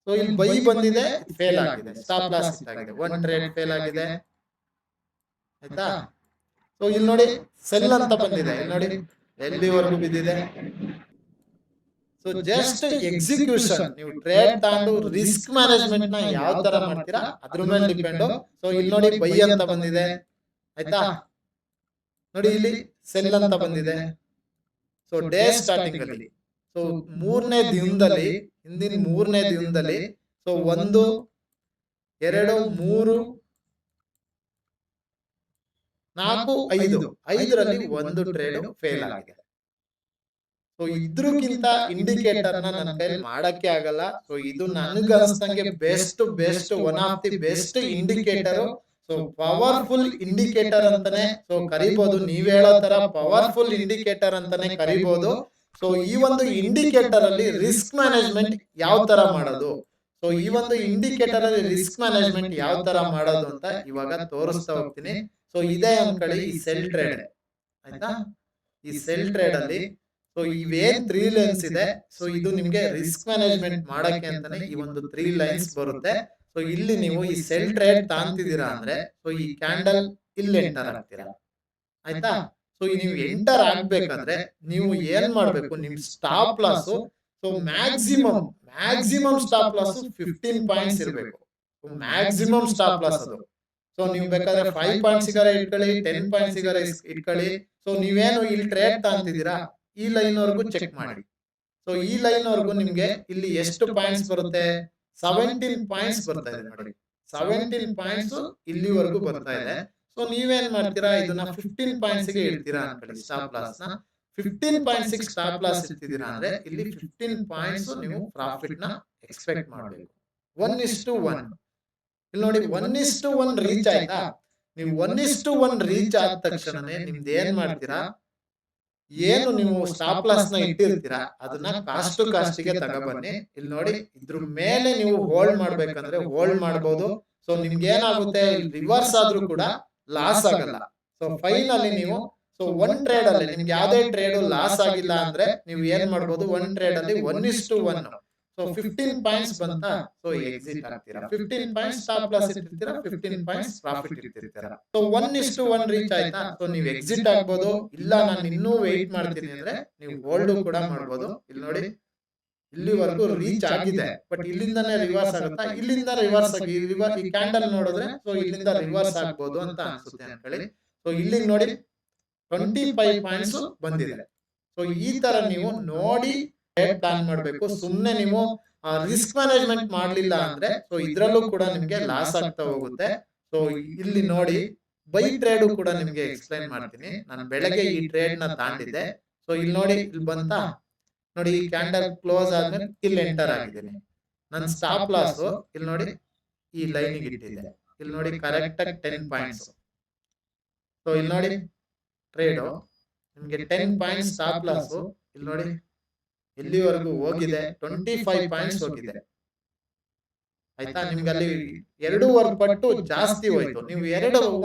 ಸೊ ಇಲ್ಲಿ ಬೈ ಬಂದಿದೆ, ಫೇಲ್ ಆಗಿದೆ, ಸ್ಟಾಪ್ ಲಾಸ್ ಹಿಟ್ ಆಗಿದೆ, ಒನ್ ಟ್ರೇಡ್ ಫೇಲ್ ಆಗಿದೆ. ಆಯ್ತಾ? ಸೊ ಇಲ್ಲಿ ನೋಡಿ ಸೆಲ್ ಅಂತ ಬಂದಿದೆ, ಇಲ್ಲಿ ನೋಡಿ ಎಲ್ಲಿವರೆಗೂ ಬಿದ್ದಿದೆ. ಸೊ ಜಸ್ಟ್ ಎಕ್ಸಿಕ್ಯೂಷನ್, ನೀವು ಟ್ರೇಡ್ ತಗೊಂಡು ರಿಸ್ಕ್ ಮ್ಯಾನೇಜ್ಮೆಂಟ್ ನ ಯಾವ ತರ ಮಾಡ್ತೀರಾ ಅದ್ರ ಮೇಲೆ ಡಿಪೆಂಡ್. ಸೊ ಇಲ್ಲಿ ನೋಡಿ ಬೈ ಅಂತ ಬಂದಿದೆ. ಆಯ್ತಾ? ನೋಡಿ ಇಲ್ಲಿ ಸೆಲ್ ಅಂತ ಬಂದಿದೆ. ಸೊ ಡೇ ಸ್ಟಾರ್ಟಿಂಗ್ ಅಲ್ಲಿ, ಸೊ ಮೂರನೇ ದಿನದಲ್ಲಿ, ಹಿಂದಿನ ಮೂರನೇ ದಿನದಲ್ಲಿ, ಸೊ 1 2 3 4 5 5ರಲ್ಲಿ ಒಂದು ಟ್ರೇಡ್ ಫೇಲ್ ಆಗಿದೆ. ಸೊ ಇದ್ರಕ್ಕಿಂತ ಇಂಡಿಕೇಟರ್ ನನ್ನ ಕೈಲಿ ಮಾಡಕ್ಕೆ ಆಗಲ್ಲ. ಸೊ ಇದು ನನಗೆ ಅನ್ಸ್ತಂಗೆ best one of the best indicator. So powerful indicator ಅಂತಾನೆ ಸೊ ಕರಿಬಹುದು. ನೀವ್ ಹೇಳೋ ತರ ಪವರ್ಫುಲ್ ಇಂಡಿಕೇಟರ್ ಅಂತಾನೆ ಕರಿಬಹುದು. ಸೊ ಈ ಒಂದು ಇಂಡಿಕೇಟರ್ ಅಲ್ಲಿ ರಿಸ್ಕ್ ಮ್ಯಾನೇಜ್ಮೆಂಟ್ ಯಾವ ತರ ಮಾಡೋದು, ಸೊ ಈ ಒಂದು ಇಂಡಿಕೇಟರ್ ಅಲ್ಲಿ ರಿಸ್ಕ್ ಮ್ಯಾನೇಜ್ಮೆಂಟ್ ಯಾವ ತರ ಮಾಡೋದು ಅಂತ ಇವಾಗ ತೋರಿಸ್ತಾ ಹೋಗ್ತೀನಿ. ಸೊ ಇದೇ ಅನ್ಕೊಳ್ಳಿ ಈ ಸೆಲ್ ಟ್ರೇಡ್. ಆಯ್ತಾ? ಈ ಸೆಲ್ ಟ್ರೇಡ್ ಅಲ್ಲಿ ಸೊ ಇವೇನ್ 3 ಲೈನ್ಸ್ ಇದೆ, ಸೊ ಇದು ನಿಮ್ಗೆ ರಿಸ್ಕ್ ಮ್ಯಾನೇಜ್ಮೆಂಟ್ ಮಾಡಕ್ಕೆ ಅಂತಾನೆ ಈ ಒಂದು 3 ಲೈನ್ಸ್ ಬರುತ್ತೆ. ಸೊ ಇಲ್ಲಿ ನೀವು ಈ ಸೆಲ್ ಟ್ರೇಡ್ ತಾಂತಿದ್ದೀರಾ ಅಂದ್ರೆ ಸೊ ಈ ಕ್ಯಾಂಡಲ್ ಇಲ್ಲಿ ಎಂಟರ್ ಆಗ್ತೀರಾ. ಆಯ್ತಾ? ಸೊ ನೀವು ಎಂಟರ್ ಆಗ್ಬೇಕಾದ್ರೆ ನೀವು ಏನ್ ಮಾಡ್ಬೇಕು, ನಿಮ್ stop loss so maximum stop loss 15 points ಇರಬೇಕು. ಮ್ಯಾಕ್ಸಿಮಮ್ ಸ್ಟಾಪ್ ಲಾಸ್ ಅದು. ಸೊ ನೀವು ಬೇಕಾದ್ರೆ 5 ಪಾಯಿಂಟ್ಸ್ ಗಾರ ಇಟ್ಕೊಳ್ಳಿ, 10 ಪಾಯಿಂಟ್ಸ್ ಗಾರ ಇಟ್ಕೊಳ್ಳಿ. ಸೊ ನೀವೇನು ಇಲ್ಲಿ ಟ್ರೇಡ್ ತಾಂತಿದ್ದೀರಾ ಈ ಲೈನ್ ವರೆಗೂ ಚೆಕ್ ಮಾಡಿ. ಸೊ ಈ ಲೈನ್ ವರೆಗೂ ನಿಮ್ಗೆ ಇಲ್ಲಿ ಎಷ್ಟು ಪಾಯಿಂಟ್ಸ್ ಬರುತ್ತೆ, 17 ಪಾಯಿಂಟ್ಸ್ ಬರ್ತಾ ಇದೆ ನೋಡಿ. 17 ಪಾಯಿಂಟ್ಸ್ ಇಲ್ಲಿವರೆಗೂ ಬರ್ತಾ ಇದೆ. ಸೊ ನೀವೇನ್ ಮಾಡ್ತೀರಾ, ಇದನ್ನ 15 ಪಾಯಿಂಟ್ಸ್ ಗೆ ಇಡ್ತೀರಾ ಅನ್ಕೊಳ್ಳಿ ಸ್ಟಾಪ್ ಲಾಸ್ ನ. 15 ಪಾಯಿಂಟ್ಸ್ ಸ್ಟಾಪ್ ಲಾಸ್ ಇಡ್ತಿದ್ದೀರಾ ಅಂದ್ರೆ ಇಲ್ಲಿ 15 ಪಾಯಿಂಟ್ಸ್ ನೀವು ಪ್ರಾಫಿಟ್ ನ ಎಕ್ಸ್ಪೆಕ್ಟ್ ಮಾಡಬೇಕು. 1:1 ಇಲ್ಲಿ ನೋಡಿ 1:1 ರೀಚ್ ಆಯ್ತಾ. ನೀವು 1:1 ರೀಚ್ ಆದ ತಕ್ಷಣನೇ ನಿಮ್ದು ಏನ್ ಮಾಡ್ತೀರಾ, ಏನು ನೀವು ಸ್ಟಾಪ್ ಲಾಸ್ ನ ಇಟ್ಟಿರ್ತೀರಾ ಅದನ್ನ ಕಾಸ್ಟ್ ಟು ಕಾಸ್ಟ್ ಗೆ ತಗೊಬನ್ನಿ. ಇಲ್ಲಿ ನೋಡಿ ಇದ್ರ ಮೇಲೆ ನೀವು ಹೋಲ್ಡ್ ಮಾಡ್ಬೇಕಂದ್ರೆ ಹೋಲ್ಡ್ ಮಾಡಬಹುದು. ಸೊ ನಿಮ್ಗೆ ಏನಾಗುತ್ತೆ, ರಿವರ್ಸ್ ಆದ್ರೂ ಕೂಡ ಲಾಸ್ ಆಗಲ್ಲ. ಸೊ ಫೈನಲಿ ನೀವು ಸೊ ಒನ್ ಟ್ರೇಡ್ ಅಲ್ಲಿ ನಿಮ್ಗೆ ಯಾವ್ದೇ ಟ್ರೇಡ್ ಲಾಸ್ ಆಗಿಲ್ಲ ಅಂದ್ರೆ ನೀವು ಏನ್ ಮಾಡ್ಬೋದು, ಒನ್ ಟ್ರೇಡ್ ಅಲ್ಲಿ 1:1 ಸೊ 15 ಪಾಯಿಂಟ್ಸ್ ಬಂತ, ಸೊ ಎಕ್ಸಿಟ್ ಆಗ್ತೀರಾ. 15 ಪಾಯಿಂಟ್ಸ್ ಸ್ಟಾಪ್ ಲಾಸ್ ಇಟ್ಟಿರ್ತೀರಾ, 15 ಪಾಯಿಂಟ್ಸ್ ಪ್ರಾಫಿಟ್ ಇಟ್ಟಿರ್ತೀರಾ. ಸೊ 1:1 ರೀಚ್ ಆಯ್ತಾ, ಸೊ ನೀವು ಎಕ್ಸಿಟ್ ಆಗ್ಬೋದು. ಇಲ್ಲ ನಾನು ಇನ್ನೂ ವೆಯ್ಟ್ ಮಾಡ್ತೀನಿ ಅಂದ್ರೆ ನೀವು ಹೋಲ್ಡ್ ಕೂಡ ಮಾಡ್ಬೋದು. ಇಲ್ಲಿ ನೋಡಿ ಇಲ್ಲಿವರೆಗೂ ರೀಚ್ ಆಗಿದೆ, ಬಟ್ ಇಲ್ಲಿಂದಾನೇ ರಿವರ್ಸ್ ಆಗುತ್ತಾ, ಇಲ್ಲಿಂದ ರಿವರ್ಸ್ ಆಗಿ ಈ ಕ್ಯಾಂಡಲ್ ನೋಡಿದ್ರೆ ಸೊ ಇಲ್ಲಿಂದ ರಿವರ್ಸ್ ಆಗ್ಬೋದು ಅಂತ ಅನ್ಸುತ್ತೆ ಅನ್ಕೊಳ್ಳಿ. ಸೊ ಇಲ್ಲಿ ನೋಡಿ 25 ಪಾಯಿಂಟ್ಸ್ ಬಂದಿದೆ. ಸೊ ಈ ತರ ನೀವು ನೋಡಿ ಪ್ಲಾನ್ ಮಾಡಬೇಕು. ಸುಮ್ನೆ ನೀವು ರಿಸ್ಕ್ ಮ್ಯಾನೇಜ್ಮೆಂಟ್ ಮಾಡ್ಲಿಲ್ಲ ಅಂದ್ರೆ ಸೊ ಇದ್ರಲ್ಲೂ ಕೂಡ ನಿಮ್ಗೆ ಲಾಸ್ ಆಗ್ತಾ ಹೋಗುತ್ತೆ. ಸೊ ಇಲ್ಲಿ ನೋಡಿ ಬೈ ಟ್ರೇಡ್ ಕೂಡ ನಿಮ್ಗೆ ಎಕ್ಸ್ಪ್ಲೈನ್ ಮಾಡ್ತೀನಿ. ನಾನು ಬೆಳಗ್ಗೆ ಈ ಟ್ರೇಡ್ ನ ತಾಂಡಿದ್ದೆ. ಸೊ ಇಲ್ಲಿ ನೋಡಿ ಇಲ್ಲಿ ಬಂತ ನೋಡಿ, ಈ ಕ್ಯಾಂಡಲ್ ಕ್ಲೋಸ್ ಆದ್ಮೇಲೆ ಇಲ್ಲಿ ಎಂಟರ್ ಆಗಿದ್ದೀನಿ. ನನ್ನ ಸ್ಟಾಪ್ ಲಾಸ್ ಇಲ್ಲಿ ನೋಡಿ ಈ ಲೈನ್ ಇಟ್ಟಿದ್ದೆ. ಇಲ್ಲಿ ನೋಡಿ ಕರೆಕ್ಟ್ ಆಗಿ 10 ಪಾಯಿಂಟ್ಸ್. ಸೊ ಇಲ್ಲಿ ನೋಡಿ ಟ್ರೇಡ್ ನಿಮ್ಗೆ 10 ಪಾಯಿಂಟ್ಸ್ ಸ್ಟಾಪ್ ಲಾಸ್. ಇಲ್ಲಿ ನೋಡಿ ಎಲ್ಲಿವರೆಗೂ ಹೋಗಿದೆ, 25 ಪಾಯಿಂಟ್ಸ್ ಹೋಗಿದೆ. ಆಯ್ತಾ? ನಿಮ್ಗೆ ಅಲ್ಲಿ 2.5 ಪಟ್ಟು ಜಾಸ್ತಿ ಹೋಯ್ತು. ನೀವು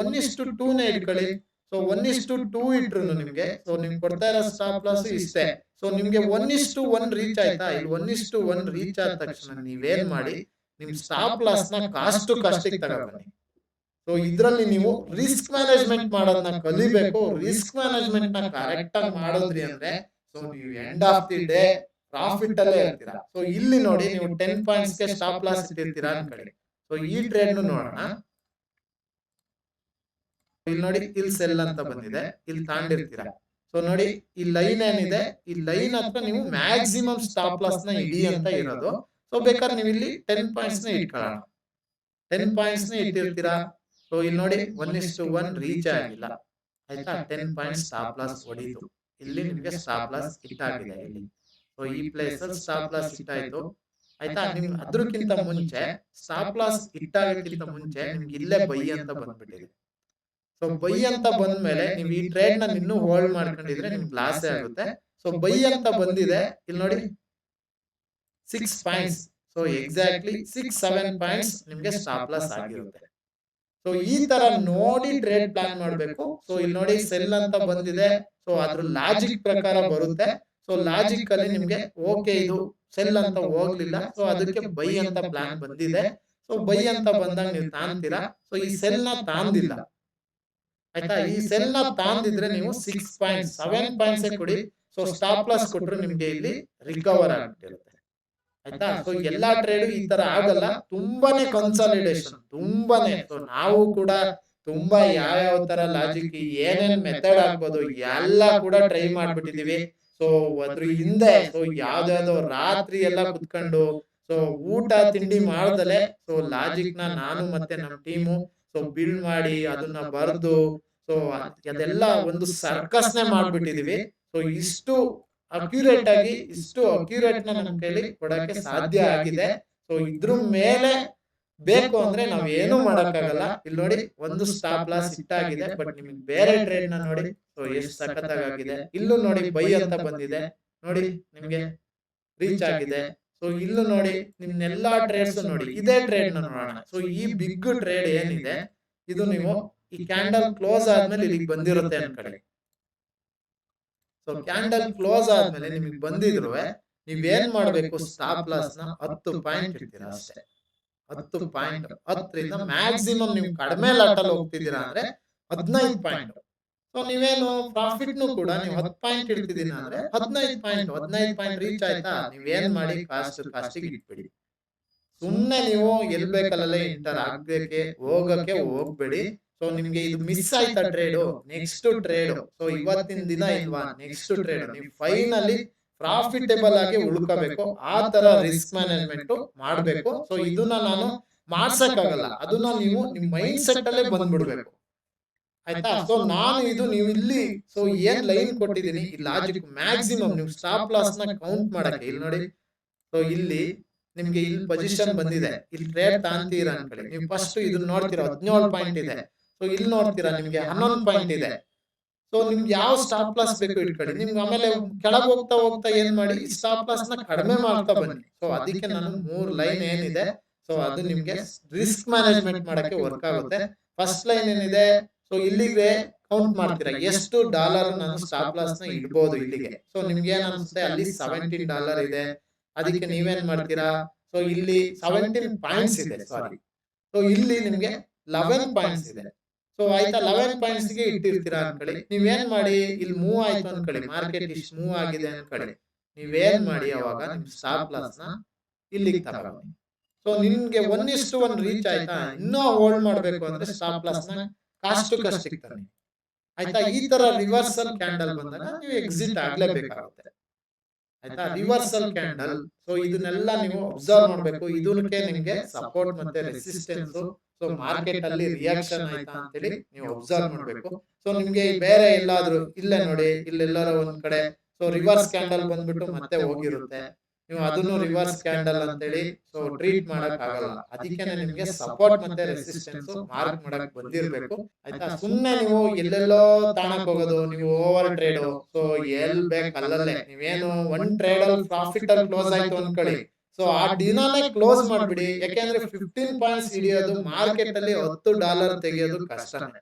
1:2 ನೇ ಇಟ್ಕೊಳ್ಳಿ. ಸೊ 1:2 ಇಟ್ರು ನಿಮ್ಗೆ ಸೊ ನಿಮ್ಗೆ ಕೊಡ್ತಾ ಇರೋ ಸ್ಟಾಪ್ ಲಾಸ್ ಇಷ್ಟೇ. ಸೊ ನಿಮ್ಗೆ 1:1 ರೀಚ್ ಆಯ್ತಾ. ಇಲ್ಲಿ 1:1 ರೀಚ್ ಆದ ತಕ್ಷಣ ನೀವೇನ್ ಮಾಡಿ, ನಿಮ್ ಸ್ಟಾಪ್ ಲಾಸ್ ನ ಕಾಸ್ಟ್ ಟು ಕಾಸ್ಟ್ ತಗೊಬನ್ನಿ. ಸೊ ಇದ್ರಲ್ಲಿ ನೀವು ರಿಸ್ಕ್ ಮ್ಯಾನೇಜ್ಮೆಂಟ್ ಮಾಡೋದನ್ನ ಕಲಿಬೇಕು. ರಿಸ್ಕ್ ಮ್ಯಾನೇಜ್ಮೆಂಟ್ ನ ಕರೆಕ್ಟ್ ಆಗಿ ಮಾಡೋದ್ರಿ ಅಂದ್ರೆ ಸೊ ನೀವು end of the day profit ಅಲ್ಲೇ ಇರ್ತೀರಾ. ಸೊ ಇಲ್ಲಿ ನೋಡಿ ನೀವು 10 ಪಾಯಿಂಟ್ಸ್ ಗೆ ಸ್ಟಾಪ್ ಲಾಸ್ ಇಟ್ಟಿರ್ತೀರಾ ಅನ್ಕೊಳ್ಳಿ. ಸೊ ಈ ಟ್ರೇಡ್ ನೋಡೋಣ. ಇಲ್ಲಿ ನೋಡಿ ಇಲ್ಲಿ ಸೆಲ್ ಅಂತ ಬಂದಿದೆ, ಇಲ್ಲಿ ತಾಂಡಿರ್ತೀರಾ. ಸೊ ನೋಡಿ ಈ ಲೈನ್ ಏನಿದೆ, ಈ ಲೈನ್ ಹತ್ರ ನೀವು ಮ್ಯಾಕ್ಸಿಮಮ್ ಸ್ಟಾಪ್ ಲಾಸ್ ನ ಇಡಿ ಅಂತ ಇರೋದು. ಸೊ ಬೇಕಾದ್ರೆ ನೀವು ಇಲ್ಲಿ 10 ಪಾಯಿಂಟ್ಸ್ ನ ಇಟ್ಕೊಳ್ಳೋಣ. 10 ಪಾಯಿಂಟ್ಸ್ ನ ಇಟ್ಟಿರ್ತೀರಾ. ಸೊ ಇಲ್ಲಿ ನೋಡಿ 1:1 ರೀಚ್ ಆಗಿಲ್ಲ. ಆಯ್ತಾ? 10 ಪಾಯಿಂಟ್ಸ್ ಸ್ಟಾಪ್ ಲಾಸ್ ಹೊಡೀತು. ಇಲ್ಲಿ ನಿಮ್ಗೆ ಸ್ಟಾಪ್ ಲಾಸ್ ಹಿಟ್ ಆಗಿದೆ ಇಲ್ಲಿ. ಸೊ ಈ ಪ್ಲೇಸ್ ಅಲ್ಲಿ ಸ್ಟಾಪ್ ಲಾಸ್ ಹಿಟ್ ಆಯ್ತು. ಆಯ್ತಾ? ನಿಮ್ಗೆ ಅದ್ರಕ್ಕಿಂತ ಮುಂಚೆ ಸ್ಟಾಪ್ ಲಾಸ್ ಹಿಟ್ ಆಗೋಕ್ಕಿಂತ ಮುಂಚೆ ನಿಮ್ಗೆ ಇಲ್ಲೇ ಬೈ ಅಂತ ಬಂದ್ಬಿಟ್ಟಿದೆ. ಸೊ ಬೈ ಅಂತ ಬಂದ್ಮೇಲೆ ನೀವು ಈ ಟ್ರೇಡ್ ನ ಇನ್ನೂ ಹೋಲ್ಡ್ ಮಾಡ್ಕೊಂಡಿದ್ರೆ ನಿಮ್ಗೆ ಲಾಸ್ ಆಗುತ್ತೆ. ಸೊ ಬೈ ಅಂತ ಬಂದಿದೆ. ಇಲ್ಲಿ ನೋಡಿ 6 ಪಾಯಿಂಟ್ಸ್. ಸೊ ಎಕ್ಸಾಕ್ಟ್ಲಿ 6-7 ಪಾಯಿಂಟ್ಸ್ ನಿಮ್ಗೆ ಸ್ಟಾಪ್ ಲಾಸ್ ಆಗಿರುತ್ತೆ. ಸೊ ಈ ತರ ನೋಡಿ ಟ್ರೇಡ್ ಪ್ಲಾನ್ ಮಾಡಬೇಕು. ಸೊ ಇಲ್ಲಿ ನೋಡಿ ಸೆಲ್ ಅಂತ ಬಂದಿದೆ, ಸೊ ಅದ್ರ ಲಾಜಿಕ್ ಪ್ರಕಾರ ಬರುತ್ತೆ. ಸೊ ಲಾಜಿಕ್ ಅಲ್ಲಿ ನಿಮ್ಗೆ ಓಕೆ ಇದು ಸೆಲ್ ಅಂತ ಹೋಗ್ಲಿಲ್ಲ, ಸೊ ಅದಕ್ಕೆ ಬೈ ಅಂತ ಪ್ಲಾನ್ ಬಂದಿದೆ. ಸೊ ಬೈ ಅಂತ ಬಂದಾಗ ನೀವು ತಾಂತೀರಾ. ಸೊ ಈ ಸೆಲ್ ನ ತಾಂದಿಲ್ಲ, ಆಯ್ತಾ. ಈ ಸೆಲ್ ನ ತಾಂದಿದ್ರೆ ನೀವು 6.7 ಪಾಯಿಂಟ್ಸ್ ಕೊಡಿ. ಸೊ ಸ್ಟಾಪ್ ಲಾಸ್ ಕೊಟ್ರು ನಿಮ್ಗೆ ಇಲ್ಲಿ ರಿಕವರ್ ಆಗ್ಬಿಟ್ಟಿರುತ್ತೆ, ಆಯ್ತಾ. ಸೊ ಎಲ್ಲಾ ಟ್ರೇಡ್ ಈ ತರ ಆಗಲ್ಲ, ತುಂಬಾನೇ ಕನ್ಸಾಲಿಡೇಷನ್, ತುಂಬಾನೇ. ಸೊ ನಾವು ಕೂಡ ತುಂಬಾ ಯಾವ ತರ ಲಾಜಿಕ್ ಏನೇನ್ ಮೆಥಡ್ ಆಗ್ಬೋದು ಎಲ್ಲ ಕೂಡ ಟ್ರೈ ಮಾಡ್ಬಿಟ್ಟಿದೀವಿ. ಸೊ ಅದ್ರ ಹಿಂದೆ ಸೊ ಯಾವ್ದಾವ್ದೋ ರಾತ್ರಿ ಎಲ್ಲ ಕುತ್ಕೊಂಡು ಸೊ ಊಟ ತಿಂಡಿ ಮಾಡ್ದಲೆ ಸೊ ಲಾಜಿಕ್ ನ ನಾನು ಮತ್ತೆ ನಮ್ಮ ಟೀಮು ಸೊ ಬಿಲ್ಡ್ ಮಾಡಿ ಅದನ್ನ ಬರೆದು ಸೊ ಅದೆಲ್ಲ ಒಂದು ಸರ್ಕಸ್ ನೇ ಮಾಡ್ಬಿಟ್ಟಿದೀವಿ. ಸೊ ಇಷ್ಟು ಅಕ್ಯುರೇಟ್ ಆಗಿ ಇಷ್ಟು ಅಕ್ಯುರೇಟ್ ನ ನಮ್ಮ ಕೈಲಿ ಕೊಡಕ್ಕೆ ಸಾಧ್ಯ ಆಗಿದೆ. ಸೊ ಇದ್ರ ಮೇಲೆ ಬೇಕು ಅಂದ್ರೆ ನಾವ್ ಏನು ಮಾಡಕ್ಕಾಗಲ್ಲ. ಇಲ್ಲಿ ನೋಡಿ ಒಂದು ಸ್ಟಾಪ್ ಲಾಸ್ ಇಟ್ಟಾಗಿದೆ, ಬಟ್ ನಿಮ್ಗೆ ಬೇರೆ ಟ್ರೇಡ್ ನ ನೋಡಿ ಸೊ ಎಷ್ಟು ಸಖತ್ತಾಗಿದೆ. ಇಲ್ಲೂ ನೋಡಿ ಬೈ ಅಂತ ಬಂದಿದೆ, ನೋಡಿ ನಿಮ್ಗೆ ರೀಚ್ ಆಗಿದೆ. ಸೊ ಇಲ್ಲೂ ನೋಡಿ ನಿಮ್ನೆಲ್ಲಾ ಟ್ರೇಡ್ಸ್ ನೋಡಿ ಇದೇ ಟ್ರೇಡ್ ನ ನೋಡೋಣ. ಸೊ ಈ ಬಿಗ್ ಟ್ರೇಡ್ ಏನಿದೆ ಇದು ನೀವು ಈ ಕ್ಯಾಂಡಲ್ ಕ್ಲೋಸ್ ಆದ್ಮೇಲೆ ಇಲ್ಲಿಗೆ ಬಂದಿರುತ್ತೆ ಅನ್ಕೊಳ್ಳಿ. ಸೊ ಕ್ಯಾಂಡಲ್ ಕ್ಲೋಸ್ ಆದ್ಮೇಲೆ ನಿಮಗೆ ಬಂದಿದ್ರು ನೀವೇನ್ ಮಾಡ್ಬೇಕು, ಸ್ಟಾಪ್ ಲಾಸ್ ನ 10 ಪಾಯಿಂಟ್ ಇಡ್ತೀರಾ ಅಷ್ಟೇ. 10 ಪಾಯಿಂಟ್, 10ರಿಂದ ಮ್ಯಾಕ್ಸಿಮಮ್ ನೀವು ಕಡಿಮೆ ಲಾಟಲ್ಲಿ ಹೋಗ್ತಿದ್ದೀರಾ ಅಂದ್ರೆ 15 ಪಾಯಿಂಟ್. ಸೊ ನೀವೇನು ಪ್ರಾಫಿಟ್ ನು ಕೂಡ ನೀವು 10 ಪಾಯಿಂಟ್ ಇಡ್ತಿದ್ದೀನ ಅಂದ್ರೆ 15 ಪಾಯಿಂಟ್ ರೀಚ್ ಆಯ್ತಾ, ನೀವೇನ್ ಮಾಡಿ ಕಾಸ್ಟಿಗೆ ಇಟ್ಬಿಡಿ. ಸುಮ್ನೆ ನೀವು ಎಲ್ ಬೇಕಲ್ಲೇ ಎಂಟರ್ ಆಗ್ಬೇಕೆ ಹೋಗಕ್ಕೆ ಹೋಗ್ಬೇಡಿ. ಸೊ ನಿಮ್ಗೆ ಇದು ಮಿಸ್ ಆಯ್ತಾ ಟ್ರೇಡ್, ನೆಕ್ಸ್ಟ್ ಟ್ರೇಡ್ ಸೊ ಇವತ್ತಿನ ದಿನ ಇಲ್ವಾ, ನೆಕ್ಸ್ಟ್ ಟ್ರೇಡ್ ನೀವು ಫೈನಲಿ ಪ್ರಾಫಿಟೇಬಲ್ ಆಗಿ ಉಳ್ಕೋಬೇಕು. ಆ ತರ ರಿಸ್ಕ್ ಮ್ಯಾನೇಜ್ಮೆಂಟ್ ಮಾಡ್ಬೇಕು. ಸೊ ಇದನ್ನ ನಾನು ಮಾಡ್ಸಕ್ಕಾಗಲ್ಲ, ಅದನ್ನ ನೀವು ನಿಮ್ ಮೈಂಡ್ ಸೆಟ್ ಅಲ್ಲೇ ಬಂದ್ಬಿಡ್ಬೇಕು, ಆಯ್ತಾ. ಸೊ ನಾನು ಇದು ನೀವು ಇಲ್ಲಿ ಸೊ ಏನ್ ಲೈನ್ ಕೊಟ್ಟಿದ್ದೀನಿ ಈ ಲಾಜಿಕ್ ಮ್ಯಾಕ್ಸಿಮಮ್ ನೀವು ಸ್ಟಾಪ್ ಲಾಸ್ ನ ಕೌಂಟ್ ಮಾಡಕ್ಕೆ ಇಲ್ಲಿ ನೋಡಿ. ಸೊ ಇಲ್ಲಿ ನಿಮ್ಗೆ ಇಲ್ಲಿ ಪೊಸಿಷನ್ ಬಂದಿದೆ, ಇಲ್ಲಿ ಟ್ರೇಡ್ ತಾಂತೀರಾ ಅನ್ಕೊಳ್ಳಿ. ನೀವು ಫಸ್ಟ್ ಇದನ್ನ ನೋಡ್ತೀರಾ 17 ಪಾಯಿಂಟ್ ಇದೆ. ಸೊ ಇಲ್ಲಿ ನೋಡ್ತೀರಾ ನಿಮ್ಗೆ 11 ಪಾಯಿಂಟ್ ಇದೆ. ಸೊ ನಿಮ್ಗೆ ಯಾವ ಸ್ಟಾಪ್ ಲಾಸ್ ಬೇಕು ಇಟ್ಕೊಳ್ಳಿ. ನಿಮ್ಗೆ ಆಮೇಲೆ ಕೆಳಗೆ ಹೋಗ್ತಾ ಹೋಗ್ತಾ ಏನ್ ಮಾಡಿ ಸ್ಟಾಪ್ ಲಾಸ್ ನ ಕಡಿಮೆ ಮಾಡ್ತಾ ಬನ್ನಿ. ಸೊ ಅದಕ್ಕೆ ನಾನು 3 ಲೈನ್ ಏನಿದೆ ಸೊ ಅದು ನಿಮ್ಗೆ ರಿಸ್ಕ್ ಮ್ಯಾನೇಜ್ಮೆಂಟ್ ಮಾಡಕ್ಕೆ ವರ್ಕ್ ಆಗುತ್ತೆ. ಫಸ್ಟ್ ಲೈನ್ ಏನಿದೆ ಸೊ ಇಲ್ಲಿಗೆ ಕೌಂಟ್ ಮಾಡ್ತೀರಾ ಎಷ್ಟು ಡಾಲರ್ ನಾನು ಸ್ಟಾಪ್ ಲಾಸ್ ನ ಇಡ್ಬೋದು ಇಲ್ಲಿಗೆ. ಸೊ ನಿಮ್ಗೆ ಏನ್ ಅನ್ಸುತ್ತೆ ಅಲ್ಲಿ $17 ಇದೆ, ಅದಕ್ಕೆ ನೀವೇನ್ ಮಾಡ್ತೀರಾ ಸೊ ಇಲ್ಲಿ 17 ಪಾಯಿಂಟ್ಸ್ ಇದೆ, ಸಾರಿ. ಸೊ ಇಲ್ಲಿ ನಿಮ್ಗೆ 11 ಪಾಯಿಂಟ್ಸ್ ಇದೆ. ಸೊ ಆಯ್ತಾ, 11 ಪಾಯಿಂಟ್ಸ್ ಗೆ ಇಟ್ಟಿರ್ತೀರಾ ಅನ್ಕೊಳ್ಳಿ. ನೀವೇನ್ ಮಾಡಿ ಇಲ್ಲಿ ಮೂವ್ ಆಯ್ತು ಅನ್ಕೊಳ್ಳಿ, ಮಾರ್ಕೆಟ್ ಇಷ್ಟು ಮೂವ್ ಆಗಿದೆ ಅನ್ಕೊಳ್ಳಿ. ನೀವೇನ್ ಮಾಡಿ ಅವಾಗ ನಿಮ್ ಸ್ಟಾಪ್ ಲಾಸ್ ನ ಇಲ್ಲಿಗೆ ತಗೊಂಡು ಸೊ ನಿಮ್ಗೆ 1:1 ರೀಚ್ ಆಯ್ತಾ, ಇನ್ನೂ ಹೋಲ್ಡ್ ಮಾಡ್ಬೇಕು ಅಂದ್ರೆ ಸ್ಟಾಪ್ ಲಾಸ್ ನ ಕಾಸ್ಟ್ ಇರ್ತಾನೆ, ಆಯ್ತಾ. ಈ ತರ ರಿವರ್ಸಲ್ ಕ್ಯಾಂಡಲ್ ಬಂದಾಗ ನೀವು ಎಕ್ಸಿಟ್ ಆಗ್ಲೇಬೇಕಾಗುತ್ತೆ, ಆಯ್ತಾ. ರಿವರ್ಸಲ್ ಕ್ಯಾಂಡಲ್ ಸೊ ಇದನ್ನೆಲ್ಲ ನೀವು ಅಬ್ಸರ್ವ್ ಮಾಡ್ಬೇಕು. ಇದಕ್ಕೆ ನಿಮ್ಗೆ ಸಪೋರ್ಟ್ ಮತ್ತೆ ರೆಸಿಸ್ಟೆನ್ಸ್ ಸೊ ಮಾರ್ಕೆಟ್ ಅಲ್ಲಿ ರಿಯಾಕ್ಷನ್ ಆಯ್ತಾ ಅಂತೇಳಿ ನೀವು ಅಬ್ಸರ್ವ್ ಮಾಡ್ಬೇಕು. ಸೊ ನಿಮ್ಗೆ ಬೇರೆ ಎಲ್ಲಾದ್ರೂ ಇಲ್ಲೇ ನೋಡಿ ಇಲ್ಲೆಲ್ಲಾರ ಒಂದ್ ಕಡೆ ಸೊ ರಿವರ್ಸ್ ಕ್ಯಾಂಡಲ್ ಬಂದ್ಬಿಟ್ಟು ಮತ್ತೆ ಹೋಗಿರುತ್ತೆ, ನೀವು ಅದನ್ನು ರಿವರ್ಸ್ ಕ್ಯಾಂಡಲ್ ಅಂತೇಳಿ ಸೊ ಟ್ರೀಟ್ ಮಾಡಕ್ ಆಗಲ್ಲ. ಅದಕ್ಕೆ ನಿಮ್ಗೆ ಸಪೋರ್ಟ್ ಮತ್ತೆ ರೆಸಿಸ್ಟೆನ್ಸ್ ಮಾರ್ಕ್ ಮಾಡಕ್ ಬಂದಿರ್ಬೇಕು, ಆಯ್ತಾ. ಸುಮ್ನೆ ನೀವು ಎಲ್ಲೆಲ್ಲೋ ತಾಣಕ್ ಹೋಗೋದು, ನೀವು ಓವರ್ ಟ್ರೇಡ್ ಸೊ ಎಲ್ ಬೇಕ್ ಅಲ್ಲಲ್ಲೇ ನೀವೇನು ಒನ್ ಟ್ರೇಡ್ ಅಲ್ಲಿ ಪ್ರಾಫಿಟ್ ಅಲ್ಲಿ ಕ್ಲೋಸ್ ಆಯ್ತು ಅನ್ಕೊಳ್ಳಿ. ಸೊ ಆ ದಿನಾನೇ ಕ್ಲೋಸ್ ಮಾಡ್ಬಿಡಿ. ಯಾಕೆಂದ್ರೆ 15 ಪಾಯಿಂಟ್ಸ್ ಹಿಡಿಯೋದು ಮಾರ್ಕೆಟ್ ಅಲ್ಲಿ $10 ತೆಗೆಯೋದು ಕಷ್ಟನೇ.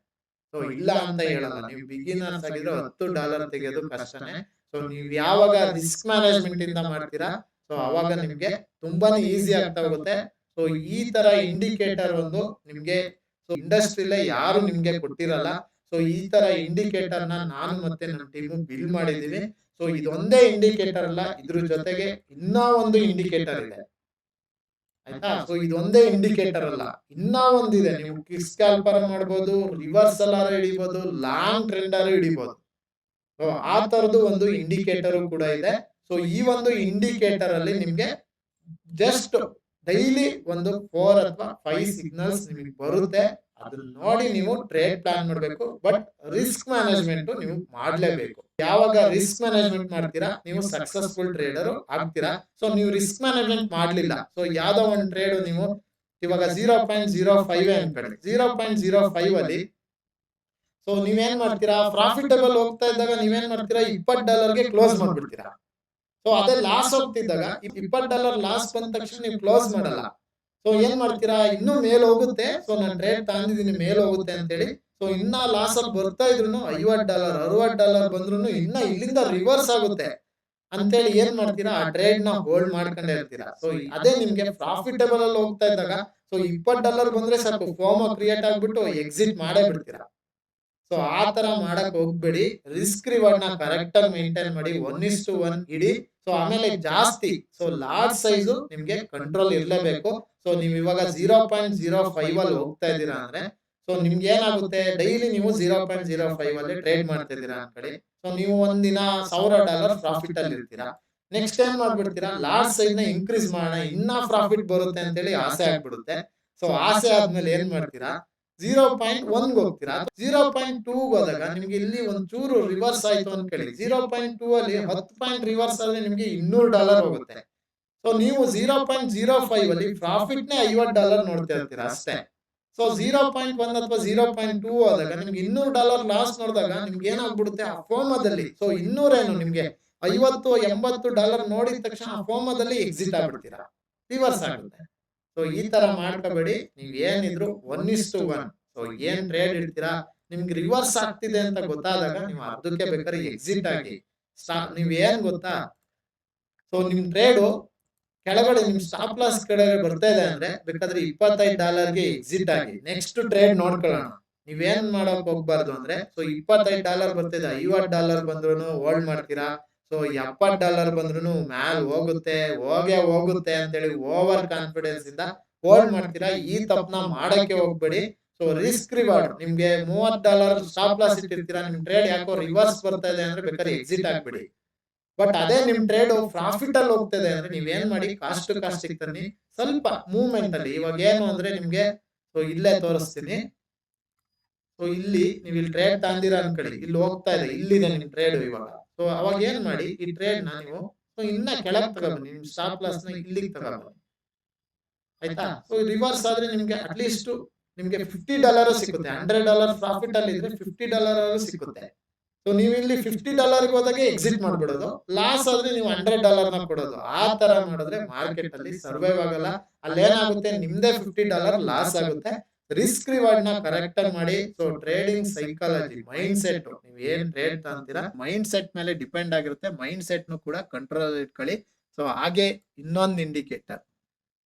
ಸೊ ಇಲ್ಲ ಅಂತ ಹೇಳಲ್ಲ, ನೀವು ಬಿಗಿನರ್ಸ್ ಆಗಿದ್ರೆ $10 ತೆಗೆಯೋದು ಕಷ್ಟನೇ. ಸೊ ನೀವ್ ಯಾವಾಗ ರಿಸ್ಕ್ ಮ್ಯಾನೇಜ್ಮೆಂಟ್ ಇಂದ ಮಾಡ್ತೀರಾ ಸೊ ಅವಾಗ ನಿಮ್ಗೆ ತುಂಬಾನೇ ಈಸಿ ಆಗ್ತಾ ಹೋಗುತ್ತೆ. ಸೊ ಈ ತರ ಇಂಡಿಕೇಟರ್ ಒಂದು ನಿಮ್ಗೆ ಸೊ ಇಂಡಸ್ಟ್ರಿಲೇ ಯಾರು ನಿಮ್ಗೆ ಕೊಟ್ಟಿರಲ್ಲ. ಸೊ ಈ ತರ ಇಂಡಿಕೇಟರ್ ನ ನಾನು ಮತ್ತೆ ನನ್ನ ಟೀಮು ಬಿಲ್ಡ್ ಮಾಡಿದೀವಿ. ಸೊ ಇದೊಂದೇ ಇಂಡಿಕೇಟರ್ ಅಲ್ಲ, ಇದ್ರ ಜೊತೆಗೆ ಇನ್ನ ಒಂದು ಇಂಡಿಕೇಟರ್ ಇದೆ, ಆಯ್ತಾ. ಸೊ ಇದೊಂದೇ ಇಂಡಿಕೇಟರ್ ಅಲ್ಲ, ಇನ್ನ ಒಂದಿದೆ. ನೀವು ಸ್ಕ್ಯಾಲ್ಪರ್ ಮಾಡ್ಬೋದು, ರಿವರ್ಸಲ್ ಆರು ಹಿಡಿಬಹುದು, ಲಾಂಗ್ ಟ್ರೆಂಡ್ ಆರು ಹಿಡಿಬಹುದು. ಸೊ ಆ ತರದ್ದು ಒಂದು ಇಂಡಿಕೇಟರ್ ಕೂಡ ಇದೆ. ಸೊ ಈ ಒಂದು ಇಂಡಿಕೇಟರ್ ಅಲ್ಲಿ ನಿಮ್ಗೆ ಜಸ್ಟ್ ಡೈಲಿ ಒಂದು 4 ಅಥವಾ 5 ಸಿಗ್ನಲ್ಸ್ ನಿಮಗೆ ಬರುತ್ತೆ. ಅದನ್ನ ನೋಡಿ ನೀವು ಟ್ರೇಡ್ ಪ್ಲಾನ್ ಮಾಡಬೇಕು. ಬಟ್ ರಿಸ್ಕ್ ಮ್ಯಾನೇಜ್ಮೆಂಟ್ ನೀವು ಮಾಡ್ಲೇಬೇಕು. ಯಾವಾಗ ರಿಸ್ಕ್ ಮ್ಯಾನೇಜ್ಮೆಂಟ್ ಮಾಡ್ತೀರಾ ನೀವು ಸಕ್ಸಸ್ಫುಲ್ ಟ್ರೇಡರ್ ಆಗ್ತೀರಾ. ಸೊ ನೀವು ರಿಸ್ಕ್ ಮ್ಯಾನೇಜ್ಮೆಂಟ್ ಮಾಡ್ಲಿಲ್ಲ, ಸೊ ಯಾವ್ದೋ ಒಂದು ಟ್ರೇಡ್ ನೀವು ಇವಾಗ 0.05 ಅನ್ಕೊಳ್ಳಿ, 0.05 ಅಲ್ಲಿ ಸೊ ನೀವೇನ್ ಮಾಡ್ತೀರಾ, ಪ್ರಾಫಿಟಬಲ್ ಹೋಗ್ತಾ ಇದ್ದಾಗ ನೀವೇನ್ ಮಾಡ್ತೀರಾ $20 ಕ್ಲೋಸ್ ಮಾಡ್ಬಿಡ್ತೀರಾ. ಸೊ ಅದೇ ಲಾಸ್ ಹೋಗ್ತಿದ್ದಾಗ $20 ಲಾಸ್ ಬಂದ ತಕ್ಷಣ ನೀವು ಕ್ಲೋಸ್ ಮಾಡಲ್ಲ. ಸೊ ಏನ್ ಮಾಡ್ತೀರಾ, ಇನ್ನೂ ಮೇಲ್ ಹೋಗುತ್ತೆ. ಸೊ ನಾನು ಟ್ರೇಡ್ ತಂದಿದ್ದೀನಿ ಮೇಲ್ ಹೋಗುತ್ತೆ ಅಂತೇಳಿ, ಸೊ ಇನ್ನ ಲಾಸ್ ಅಲ್ಲಿ ಬರ್ತಾ ಇದ್ರು $50 $60 ಬಂದ್ರು ಇನ್ನ ಇಲ್ಲಿಂದ ರಿವರ್ಸ್ ಆಗುತ್ತೆ ಅಂತೇಳಿ ಏನ್ ಮಾಡ್ತೀರಾ, ಆ ಟ್ರೇಡ್ ನ ಹೋಲ್ಡ್ ಮಾಡ್ಕೊಂಡೇ ಇರ್ತೀರಾ. ಸೊ ಅದೇ ನಿಮ್ಗೆ ಪ್ರಾಫಿಟಬಲ್ ಅಲ್ಲಿ ಹೋಗ್ತಾ ಇದ್ದಾಗ ಸೊ $20 ಬಂದ್ರೆ ಸಾಕು, ಫೋಮೋ ಕ್ರಿಯೇಟ್ ಆಗ್ಬಿಟ್ಟು ಎಕ್ಸಿಟ್ ಮಾಡೇ ಬಿಡ್ತೀರಾ. ಸೊ ಆ ತರ ಮಾಡಕ್ ಹೋಗ್ಬೇಡಿ. ರಿಸ್ಕ್ ರಿವಾರ್ಡ್ ನ ಕರೆಕ್ಟ್ ಆಗಿ ಮೇಂಟೈನ್ ಮಾಡಿ, 1:1 ಇಡಿ. ಸೊ ಆಮೇಲೆ ಜಾಸ್ತಿ ಸೊ ಲಾರ್ಜ್ ಸೈಜ್ ನಿಮ್ಗೆ ಕಂಟ್ರೋಲ್ ಇರ್ಲೇಬೇಕು. ಸೊ ನೀವು ಇವಾಗ 0.05 ಅಲ್ಲಿ ಹೋಗ್ತಾ ಇದ್ದೀರಾ ಅಂದ್ರೆ ಸೊ ನಿಮ್ಗೆ ಏನಾಗುತ್ತೆ, ಡೈಲಿ ನೀವು 0.05 ಅಲ್ಲಿ ಟ್ರೇಡ್ ಮಾಡ್ತಾ ಇದ್ದೀರಾ ಅನ್ಕೊಳ್ಳಿ. ಸೊ ನೀವು ಒಂದಿನ $1000 ಪ್ರಾಫಿಟ್ ಅಲ್ಲಿ ಇರ್ತೀರಾ. ನೆಕ್ಸ್ಟ್ ಏನ್ ಮಾಡ್ಬಿಡ್ತೀರಾ, ಲಾರ್ಜ್ ಸೈಜ್ ನ ಇನ್ಕ್ರೀಸ್ ಮಾಡೋಣ, ಇನ್ನ ಪ್ರಾಫಿಟ್ ಬರುತ್ತೆ ಅಂತೇಳಿ ಆಸೆ ಆಗ್ಬಿಡುತ್ತೆ. ಸೊ ಆಸೆ ಆದ್ಮೇಲೆ ಏನ್ ಮಾಡ್ತೀರಾ, 0.1 ಹೋಗ್ತೀರಾ. 0.2 ಹೋದಾಗ ನಿಮ್ಗೆ ಇಲ್ಲಿ ಒಂಚೂರು ರಿವರ್ಸ್ ಆಯ್ತು ಅನ್ಕೊಳ್ಳಿ. 0.2 ಅಲ್ಲಿ 10 ಪಾಯಿಂಟ್ ರಿವರ್ಸ್ ಆದ್ರೆ ನಿಮ್ಗೆ $200 ಹೋಗುತ್ತೆ. ಸೊ ನೀವು 0.05 ಅಲ್ಲಿ ಪ್ರಾಫಿಟ್ ನೇ $50 ನೋಡ್ತಾ ಇರ್ತೀರಾ ಅಷ್ಟೇ. ಸೊ 0.1 ಅಥವಾ 0.2 ಆದಾಗ ನಿಮ್ಗೆ $200 ಲಾಸ್ ನೋಡಿದಾಗ ನಿಮ್ಗೆ ಏನಾಗ್ಬಿಡುತ್ತೆ, ಆ ಫೋಮದಲ್ಲಿ ಸೊ 200 ಏನು ನಿಮ್ಗೆ $50-80 ನೋಡಿದ ತಕ್ಷಣ ಆ ಫೋಮದಲ್ಲಿ ಎಕ್ಸಿಟ್ ಆಗ್ಬಿಡ್ತೀರಾ, ರಿವರ್ಸ್ ಆಗುತ್ತೆ. ಸೊ ಈ ತರ ಮಾಡ್ಕೋಬೇಡಿ. ನೀವ್ ಏನಿದ್ರು 1:1 ಸೊ ಏನ್ ಟ್ರೇಡ್ ಇಡ್ತೀರಾ, ನಿಮ್ಗೆ ರಿವರ್ಸ್ ಆಗ್ತಿದೆ ಅಂತ ಗೊತ್ತಾದಾಗ ನೀವು ಅದಕ್ಕೆ ಬೇಕಾದ್ರೆ ಎಕ್ಸಿಟ್ ಆಗಿ. ನೀವ್ ಏನ್ ಗೊತ್ತಾ, ಸೊ ನಿಮ್ ಟ್ರೇಡು ಕೆಳಗಡೆ ನಿಮ್ ಸ್ಟಾಪ್ ಲಾಸ್ ಕೆಳಗಡೆ ಬರ್ತಾ ಇದೆ ಅಂದ್ರೆ ಬೇಕಾದ್ರೆ $25 ಗೆ ಎಕ್ಸಿಟ್ ಆಗಿ ನೆಕ್ಸ್ಟ್ ಟ್ರೇಡ್ ನೋಡ್ಕೊಳ್ಳೋಣ. ನೀವೇನ್ ಮಾಡಕ್ ಹೋಗ್ಬಾರ್ದು ಅಂದ್ರೆ, ಸೊ $25 ಬರ್ತಿದೆ, $50 ಬಂದ್ರು ಹೋಲ್ಡ್ ಮಾಡ್ತೀರಾ. ಸೊ $70 ಬಂದ್ರು ಮ್ಯಾಲ್ ಹೋಗುತ್ತೆ ಹೋಗುತ್ತೆ ಅಂತೇಳಿ ಓವರ್ ಕಾನ್ಫಿಡೆನ್ಸ್ ಇಂದ ಹೋಲ್ಡ್ ಮಾಡ್ತೀರಾ. ಈ ತಪ್ಪನ ಮಾಡಕ್ಕೆ ಹೋಗ್ಬೇಡಿ. ಸೊ ರಿಸ್ಕ್ ರಿವಾರ್ಡ್ ನಿಮ್ಗೆ $30 ಸ್ಟಾಪ್ ಲಾಸ್ ಇಟ್ಟಿರ್ತೀರಾ, ನಿಮ್ ಟ್ರೇಡ್ ಯಾಕೋ ರಿವರ್ಸ್ ಬರ್ತಾ ಇದೆ ಅಂದ್ರೆ ಬೇಕಾದ್ರೆ ಎಕ್ಸಿಟ್ ಆಗ್ಬಿಡಿ. ಬಟ್ ಅದೇ ನಿಮ್ ಟ್ರೇಡ್ ಪ್ರಾಫಿಟ್ ಅಲ್ಲಿ ಹೋಗ್ತದೆ ಅಂದ್ರೆ ನೀವೇನ್ ಮಾಡಿ, ಕಾಸ್ಟ್ ಟು ಕಾಸ್ಟ್ ತನ್ನಿ ಸ್ವಲ್ಪ ಮೂವ್ಮೆಂಟ್ ಅಲ್ಲಿ. ಇವಾಗ ಏನು ಅಂದ್ರೆ ನಿಮ್ಗೆ ಸೊ ಇಲ್ಲೇ ತೋರಿಸ್ತೀನಿ. ಸೊ ಇಲ್ಲಿ ನೀವು ಇಲ್ಲಿ ಟ್ರೇಡ್ ತಂದಿರ ಅನ್ಕೊಳ್ಳಿ, ಇಲ್ಲಿ ಹೋಗ್ತಾ ಇದೆ, ಇಲ್ಲಿದೆ ನಿಮ್ ಟ್ರೇಡ್ ಇವಾಗ. ಸೊ ಅವಾಗ ಏನ್ ಮಾಡಿ, ಈ ಟ್ರೇಡ್ ನ ನೀವು ಸೊ ಇನ್ನ ಕೆಳಗೆ ತಗೊಬನ್ನಿ, ನಿಮ್ ಸ್ಟಾಪ್ ಲಾಸ್ ನ ಇಲ್ಲಿಗೆ ತಗೊಬನ್ನಿ, ಆಯ್ತಾ. ಸೊ ರಿವರ್ಸ್ ಆದ್ರೆ ನಿಮ್ಗೆ ಅಟ್ಲೀಸ್ಟ್ ನಿಮ್ಗೆ $50 ಸಿಗುತ್ತೆ. $100 ಪ್ರಾಫಿಟ್ ಅಲ್ಲಿ ಇದ್ರೆ $50 ಸಿಗುತ್ತೆ. ಸೊ ನೀವು ಇಲ್ಲಿ $50 ಹೋದಾಗ ಎಕ್ಸಿಟ್ ಮಾಡ್ಬಿಡೋದು, ಲಾಸ್ ಆದ್ರೆ ನೀವು $100 ನ ಕೊಡೋದು. ಆ ತರ ಮಾಡಿದ್ರೆ ಮಾರ್ಕೆಟ್ ಅಲ್ಲಿ ಸರ್ವೈವ್ ಆಗಲ್ಲ. ಅಲ್ಲೇನಾಗುತ್ತೆ, ನಿಮ್ದೇ $50 ಲಾಸ್ ಆಗುತ್ತೆ. ರಿಸ್ಕ್ ರಿವಾರ್ಡ್ ನ ಕರೆಕ್ಟ್ ಆಗಿ ಮಾಡಿ. So trading psychology, mind set, ನೀವು ಏನ್ ಟ್ರೇಡ್ ತಂತೀರಾ ಮೈಂಡ್ ಸೆಟ್ ಮೇಲೆ ಡಿಪೆಂಡ್ ಆಗಿರುತ್ತೆ. ಮೈಂಡ್ ಸೆಟ್ ನು ಕೂಡ ಕಂಟ್ರೋಲ್ ಇಟ್ಕೊಳ್ಳಿ. ಸೊ ಹಾಗೆ ಇನ್ನೊಂದು ಇಂಡಿಕೇಟರ್,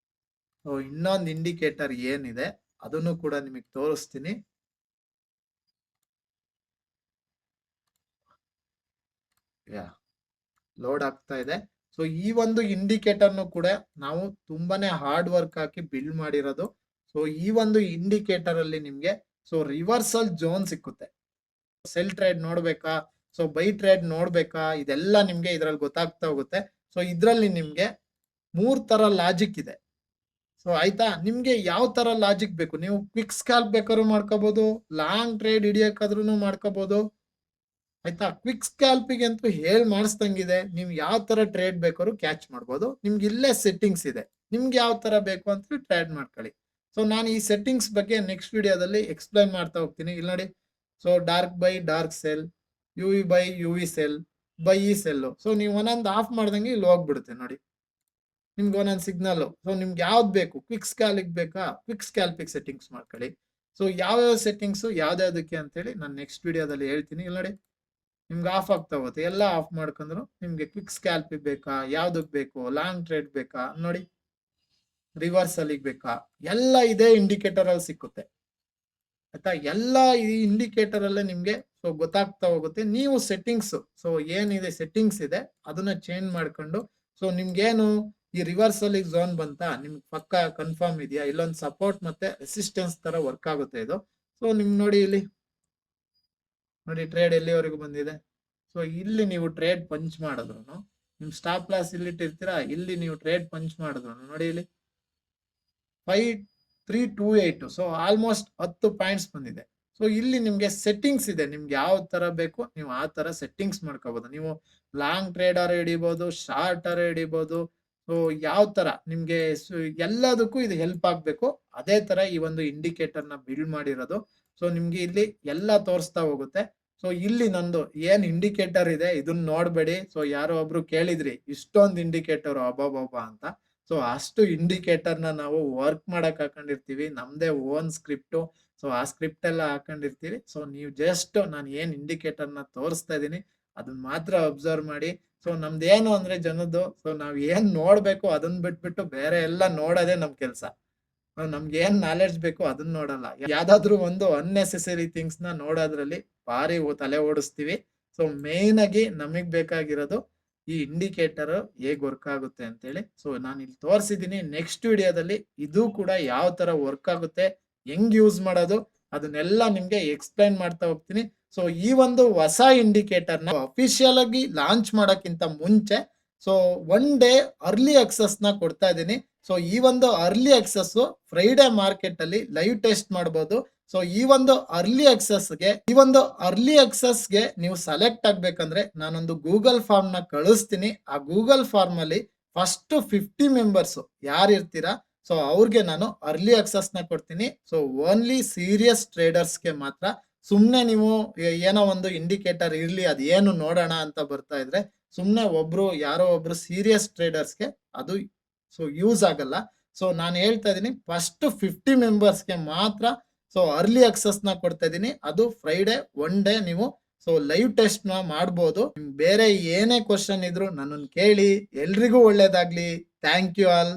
ಸೊ ಇನ್ನೊಂದು ಇಂಡಿಕೇಟರ್ ಏನಿದೆ ಅದನ್ನು ಕೂಡ ನಿಮಗೆ ತೋರಿಸ್ತೀನಿ. ಲೋಡ್ ಆಗ್ತಾ ಇದೆ. ಸೊ ಈ ಒಂದು ಇಂಡಿಕೇಟರ್ನು ಕೂಡ ನಾವು ತುಂಬಾನೇ ಹಾರ್ಡ್ ವರ್ಕ್ ಹಾಕಿ ಬಿಲ್ಡ್ ಮಾಡಿರೋದು. ಸೊ ಈ ಒಂದು ಇಂಡಿಕೇಟರ್ ಅಲ್ಲಿ ನಿಮ್ಗೆ ಸೊ ರಿವರ್ಸಲ್ ಝೋನ್ ಸಿಕ್ಕುತ್ತೆ. ಸೆಲ್ ಟ್ರೇಡ್ ನೋಡ್ಬೇಕಾ, ಸೊ ಬೈ ಟ್ರೇಡ್ ನೋಡ್ಬೇಕಾ, ಇದೆಲ್ಲ ನಿಮ್ಗೆ ಇದ್ರಲ್ಲಿ ಗೊತ್ತಾಗ್ತಾ ಹೋಗುತ್ತೆ. ಸೊ ಇದ್ರಲ್ಲಿ ನಿಮ್ಗೆ 3 ತರ ಲಾಜಿಕ್ ಇದೆ. ಸೊ ಆಯ್ತಾ, ನಿಮ್ಗೆ ಯಾವ ತರ ಲಾಜಿಕ್ ಬೇಕು, ನೀವು ಕ್ವಿಕ್ ಸ್ಕ್ಯಾಲ್ಪ್ ಬೇಕಾದ್ರೂ ಮಾಡ್ಕೋಬಹುದು, ಲಾಂಗ್ ಟ್ರೇಡ್ ಹಿಡಿಯಕಾದ್ರೂ ಮಾಡ್ಕೋಬಹುದು, ಆಯ್ತಾ. ಕ್ವಿಕ್ ಸ್ಕ್ಯಾಲ್ಪಿಗೆ ಅಂತೂ ಮಾಡಿಸ್ದಂಗಿದೆ. ನೀವು ಯಾವ ತರ ಟ್ರೇಡ್ ಬೇಕಾದ್ರೂ ಕ್ಯಾಚ್ ಮಾಡ್ಬೋದು. ನಿಮ್ಗೆ ಇಲ್ಲೇ ಸೆಟ್ಟಿಂಗ್ಸ್ ಇದೆ, ನಿಮ್ಗೆ ಯಾವ ತರ ಬೇಕು ಅಂತ ಟ್ರೇಡ್ ಮಾಡ್ಕೊಳ್ಳಿ. ಸೊ ನಾನು ಈ ಸೆಟ್ಟಿಂಗ್ಸ್ ಬಗ್ಗೆ ನೆಕ್ಸ್ಟ್ ವಿಡಿಯೋದಲ್ಲಿ ಎಕ್ಸ್ಪ್ಲೈನ್ ಮಾಡ್ತಾ ಹೋಗ್ತೀನಿ. ಇಲ್ಲಿ ನೋಡಿ, so dark by dark cell, UV by UV cell, by ಈ ಸೆಲ್. ಸೊ ನೀವು ಒಂದೊಂದು ಆಫ್ ಮಾಡ್ದಂಗೆ ಇಲ್ಲಿ ಹೋಗ್ಬಿಡುತ್ತೆ ನೋಡಿ, ನಿಮ್ಗೆ ಒಂದೊಂದು ಸಿಗ್ನಲ್. ಸೊ ನಿಮ್ಗೆ ಯಾವ್ದು ಬೇಕು, ಕ್ವಿಕ್ ಸ್ಕ್ಯಾಲ್ಪಿಗೆ ಬೇಕಾ, ಕ್ವಿಕ್ ಸ್ಕ್ಯಾಲ್ಪಿಗೆ ಸೆಟ್ಟಿಂಗ್ಸ್ ಮಾಡ್ಕೊಳ್ಳಿ. ಸೊ ಯಾವ್ಯಾವ ಸೆಟ್ಟಿಂಗ್ಸ್ ಯಾವ್ದಾವ್ದಕ್ಕೆ ಅಂತೇಳಿ ನಾನು ನೆಕ್ಸ್ಟ್ ವಿಡಿಯೋದಲ್ಲಿ ಹೇಳ್ತೀನಿ. ಇಲ್ಲಿ ನೋಡಿ, ನಿಮ್ಗೆ ಆಫ್ ಆಗ್ತಾ ಹೋಗುತ್ತೆ, ಎಲ್ಲ ಆಫ್ ಮಾಡ್ಕೊಂಡ್ರು ನಿಮ್ಗೆ ಕ್ವಿಕ್ ಸ್ಕ್ಯಾಲ್ಪಿಗೆ ಬೇಕಾ, ಯಾವ್ದಕ್ ಬೇಕು, ಲಾಂಗ್ ಟ್ರೇಡ್ ಬೇಕಾ ನೋಡಿ, ರಿವರ್ಸ್ ಅಲ್ಲಿಗೆ ಬೇಕಾ, ಎಲ್ಲ ಇದೇ ಇಂಡಿಕೇಟರ್ ಅಲ್ಲಿ ಸಿಕ್ಕುತ್ತೆ, ಆಯ್ತಾ. ಎಲ್ಲ ಈ ಇಂಡಿಕೇಟರ್ ಅಲ್ಲೇ ನಿಮ್ಗೆ ಸೊ ಗೊತ್ತಾಗ್ತಾ ಹೋಗುತ್ತೆ. ನೀವು ಸೆಟ್ಟಿಂಗ್ಸ್ ಸೊ ಏನಿದೆ ಸೆಟ್ಟಿಂಗ್ಸ್ ಇದೆ ಅದನ್ನ ಚೇಂಜ್ ಮಾಡ್ಕೊಂಡು, ಸೊ ನಿಮ್ಗೇನು ಈ ರಿವರ್ಸ್ ಅಲ್ಲಿ ಝೋನ್ ಬಂತ, ನಿಮ್ಗೆ ಪಕ್ಕ ಕನ್ಫರ್ಮ್ ಇದೆಯಾ, ಇಲ್ಲೊಂದು ಸಪೋರ್ಟ್ ಮತ್ತೆ ರೆಸಿಸ್ಟೆನ್ಸ್ ತರ ವರ್ಕ್ ಆಗುತ್ತೆ ಇದು. ಸೊ ನಿಮ್ ನೋಡಿ, ಇಲ್ಲಿ ನೋಡಿ ಟ್ರೇಡ್ ಎಲ್ಲಿವರೆಗೂ ಬಂದಿದೆ. ಸೊ ಇಲ್ಲಿ ನೀವು ಟ್ರೇಡ್ ಪಂಚ್ ಮಾಡಿದ್ರು, ನಿಮ್ ಸ್ಟಾಪ್ ಲಾಸ್ ಇಲ್ಲಿ ಇಟ್ಟಿರ್ತೀರಾ, ಇಲ್ಲಿ ನೀವು ಟ್ರೇಡ್ ಪಂಚ್ ಮಾಡಿದ್ರು ನೋಡಿ, ಇಲ್ಲಿ 5328. ಸೊ ಆಲ್ಮೋಸ್ಟ್ 10 ಪಾಯಿಂಟ್ಸ್ ಬಂದಿದೆ. ಸೊ ಇಲ್ಲಿ ನಿಮ್ಗೆ ಸೆಟ್ಟಿಂಗ್ಸ್ ಇದೆ, ನಿಮ್ಗೆ ಯಾವ ತರ ಬೇಕು ನೀವು ಆ ತರ ಸೆಟ್ಟಿಂಗ್ಸ್ ಮಾಡ್ಕೋಬಹುದು. ನೀವು ಲಾಂಗ್ ಟ್ರೇಡರ್ ಹಿಡಿಬಹುದು, ಶಾರ್ಟರ್ ಹಿಡಿಬಹುದು. ಸೊ ಯಾವ ತರ ನಿಮ್ಗೆ ಎಲ್ಲದಕ್ಕೂ ಇದು ಹೆಲ್ಪ್ ಆಗ್ಬೇಕು. ಅದೇ ತರ ಈ ಒಂದು ಇಂಡಿಕೇಟರ್ ನ ಬಿಲ್ಡ್ ಮಾಡಿರೋದು. ಸೊ ನಿಮ್ಗೆ ಇಲ್ಲಿ ಎಲ್ಲ ತೋರಿಸ್ತಾ ಹೋಗುತ್ತೆ. ಸೊ ಇಲ್ಲಿ ನಂದು ಏನ್ ಇಂಡಿಕೇಟರ್ ಇದೆ ಇದನ್ನ ನೋಡ್ಬೇಡಿ. ಸೊ ಯಾರೋ ಒಬ್ರು ಕೇಳಿದ್ರಿ ಇಷ್ಟೊಂದು ಇಂಡಿಕೇಟರ್ ಅಬ್ಬಬ್ಬಬ್ಬಾ ಅಂತ. ಸೊ ಅಷ್ಟು ಇಂಡಿಕೇಟರ್ ನಾವು ವರ್ಕ್ ಮಾಡಕ್ ಹಾಕೊಂಡಿರ್ತೀವಿ. ನಮ್ದೇ ಓನ್ ಸ್ಕ್ರಿಪ್ಟು. ಸೊ ಆ ಸ್ಕ್ರಿಪ್ಟ್ ಎಲ್ಲ ಹಾಕೊಂಡಿರ್ತೀವಿ. ಸೊ ನೀವು ಜಸ್ಟ್ ನಾನು ಏನ್ ಇಂಡಿಕೇಟರ್ ನ ತೋರಿಸ್ತಾ ಇದೀನಿ ಅದನ್ನ ಮಾತ್ರ ಅಬ್ಸರ್ವ್ ಮಾಡಿ. ಸೊ ನಮ್ದೇನು ಅಂದ್ರೆ ಜನದ್ದು, ಸೊ ನಾವ್ ಏನ್ ನೋಡ್ಬೇಕು ಅದನ್ನ ಬಿಟ್ಬಿಟ್ಟು ಬೇರೆ ಎಲ್ಲ ನೋಡೋದೇ ನಮ್ ಕೆಲ್ಸ. ನಮ್ಗೆ ಏನ್ ನಾಲೆಡ್ಜ್ ಬೇಕು ಅದನ್ನ ನೋಡಲ್ಲ. ಯಾವ್ದಾದ್ರು ಒಂದು ಅನ್ನೆಸೆಸರಿ ಥಿಂಗ್ಸ್ ನ ನೋಡೋದ್ರಲ್ಲಿ ಭಾರಿ ತಲೆ ಓಡಿಸ್ತೀವಿ. ಸೊ ಮೇನ್ ಆಗಿ ನಮಗ್ ಬೇಕಾಗಿರೋದು ಈ ಇಂಡಿಕೇಟರ್ ಹೇಗ್ ವರ್ಕ್ ಆಗುತ್ತೆ ಅಂತೇಳಿ. ಸೊ ನಾನು ಇಲ್ಲಿ ತೋರಿಸಿದೀನಿ. ನೆಕ್ಸ್ಟ್ ವಿಡಿಯೋದಲ್ಲಿ ಇದು ಕೂಡ ಯಾವ ತರ ವರ್ಕ್ ಆಗುತ್ತೆ, ಹೆಂಗ್ ಯೂಸ್ ಮಾಡೋದು ಅದನ್ನೆಲ್ಲ ನಿಮ್ಗೆ ಎಕ್ಸ್ಪ್ಲೈನ್ ಮಾಡ್ತಾ ಹೋಗ್ತೀನಿ. ಸೊ ಈ ಒಂದು ಹೊಸ ಇಂಡಿಕೇಟರ್ ನ ಅಫಿಷಿಯಲ್ ಆಗಿ ಲಾಂಚ್ ಮಾಡಕ್ಕಿಂತ ಮುಂಚೆ so one day early access ನ ಕೊಡ್ತಾ ಇದೀನಿ. ಸೊ ಈ ಒಂದು ಅರ್ಲಿ ಆಕ್ಸೆಸ್ ಫ್ರೈಡೆ ಮಾರ್ಕೆಟ್ ಅಲ್ಲಿ ಲೈವ್ ಟೆಸ್ಟ್ ಮಾಡಬಹುದು. ಸೊ ಈ ಒಂದು ಅರ್ಲಿ ಆಕ್ಸೆಸ್ ಗೆ ನೀವು ಸೆಲೆಕ್ಟ್ ಆಗ್ಬೇಕಂದ್ರೆ ನಾನೊಂದು ಗೂಗಲ್ ಫಾರ್ಮ್ ನ ಕಳಿಸ್ತೀನಿ. ಆ ಗೂಗಲ್ ಫಾರ್ಮ್ ಅಲ್ಲಿ ಫಸ್ಟ್ 50 ಮೆಂಬರ್ಸ್ ಯಾರು ಇರ್ತೀರಾ ಸೊ ಅವ್ರಿಗೆ ನಾನು ಅರ್ಲಿ ಆಕ್ಸೆಸ್ ನ ಕೊಡ್ತೀನಿ. ಸೊ ಓನ್ಲಿ ಸೀರಿಯಸ್ ಟ್ರೇಡರ್ಸ್ ಗೆ ಮಾತ್ರ. ಸುಮ್ನೆ ನೀವು ಏನೋ ಒಂದು ಇಂಡಿಕೇಟರ್ ಇರ್ಲಿ ಅದ್ ಏನು ನೋಡೋಣ ಅಂತ ಬರ್ತಾ ಇದ್ರೆ ಸುಮ್ನೆ ಯಾರೋ ಒಬ್ರು ಸೀರಿಯಸ್ ಟ್ರೇಡರ್ಸ್ಗೆ ಅದು ಸೊ ಯೂಸ್ ಆಗಲ್ಲ. ಸೊ ನಾನು ಹೇಳ್ತಾ ಇದೀನಿ ಫಸ್ಟ್ 50 ಮೆಂಬರ್ಸ್ಗೆ ಮಾತ್ರ ಸೊ ಅರ್ಲಿ ಆಕ್ಸೆಸ್ ನ ಕೊಡ್ತಾ ಇದೀನಿ. ಅದು ಫ್ರೈಡೆ ಒನ್ ಡೇ ನೀವು ಸೊ ಲೈವ್ ಟೆಸ್ಟ್ ನ ಮಾಡ್ಬೋದು. ಬೇರೆ ಏನೇ ಕ್ವಶನ್ ಇದ್ರು ನನ್ನನ್ನು ಕೇಳಿ. ಎಲ್ರಿಗೂ ಒಳ್ಳೇದಾಗ್ಲಿ. Thank you all.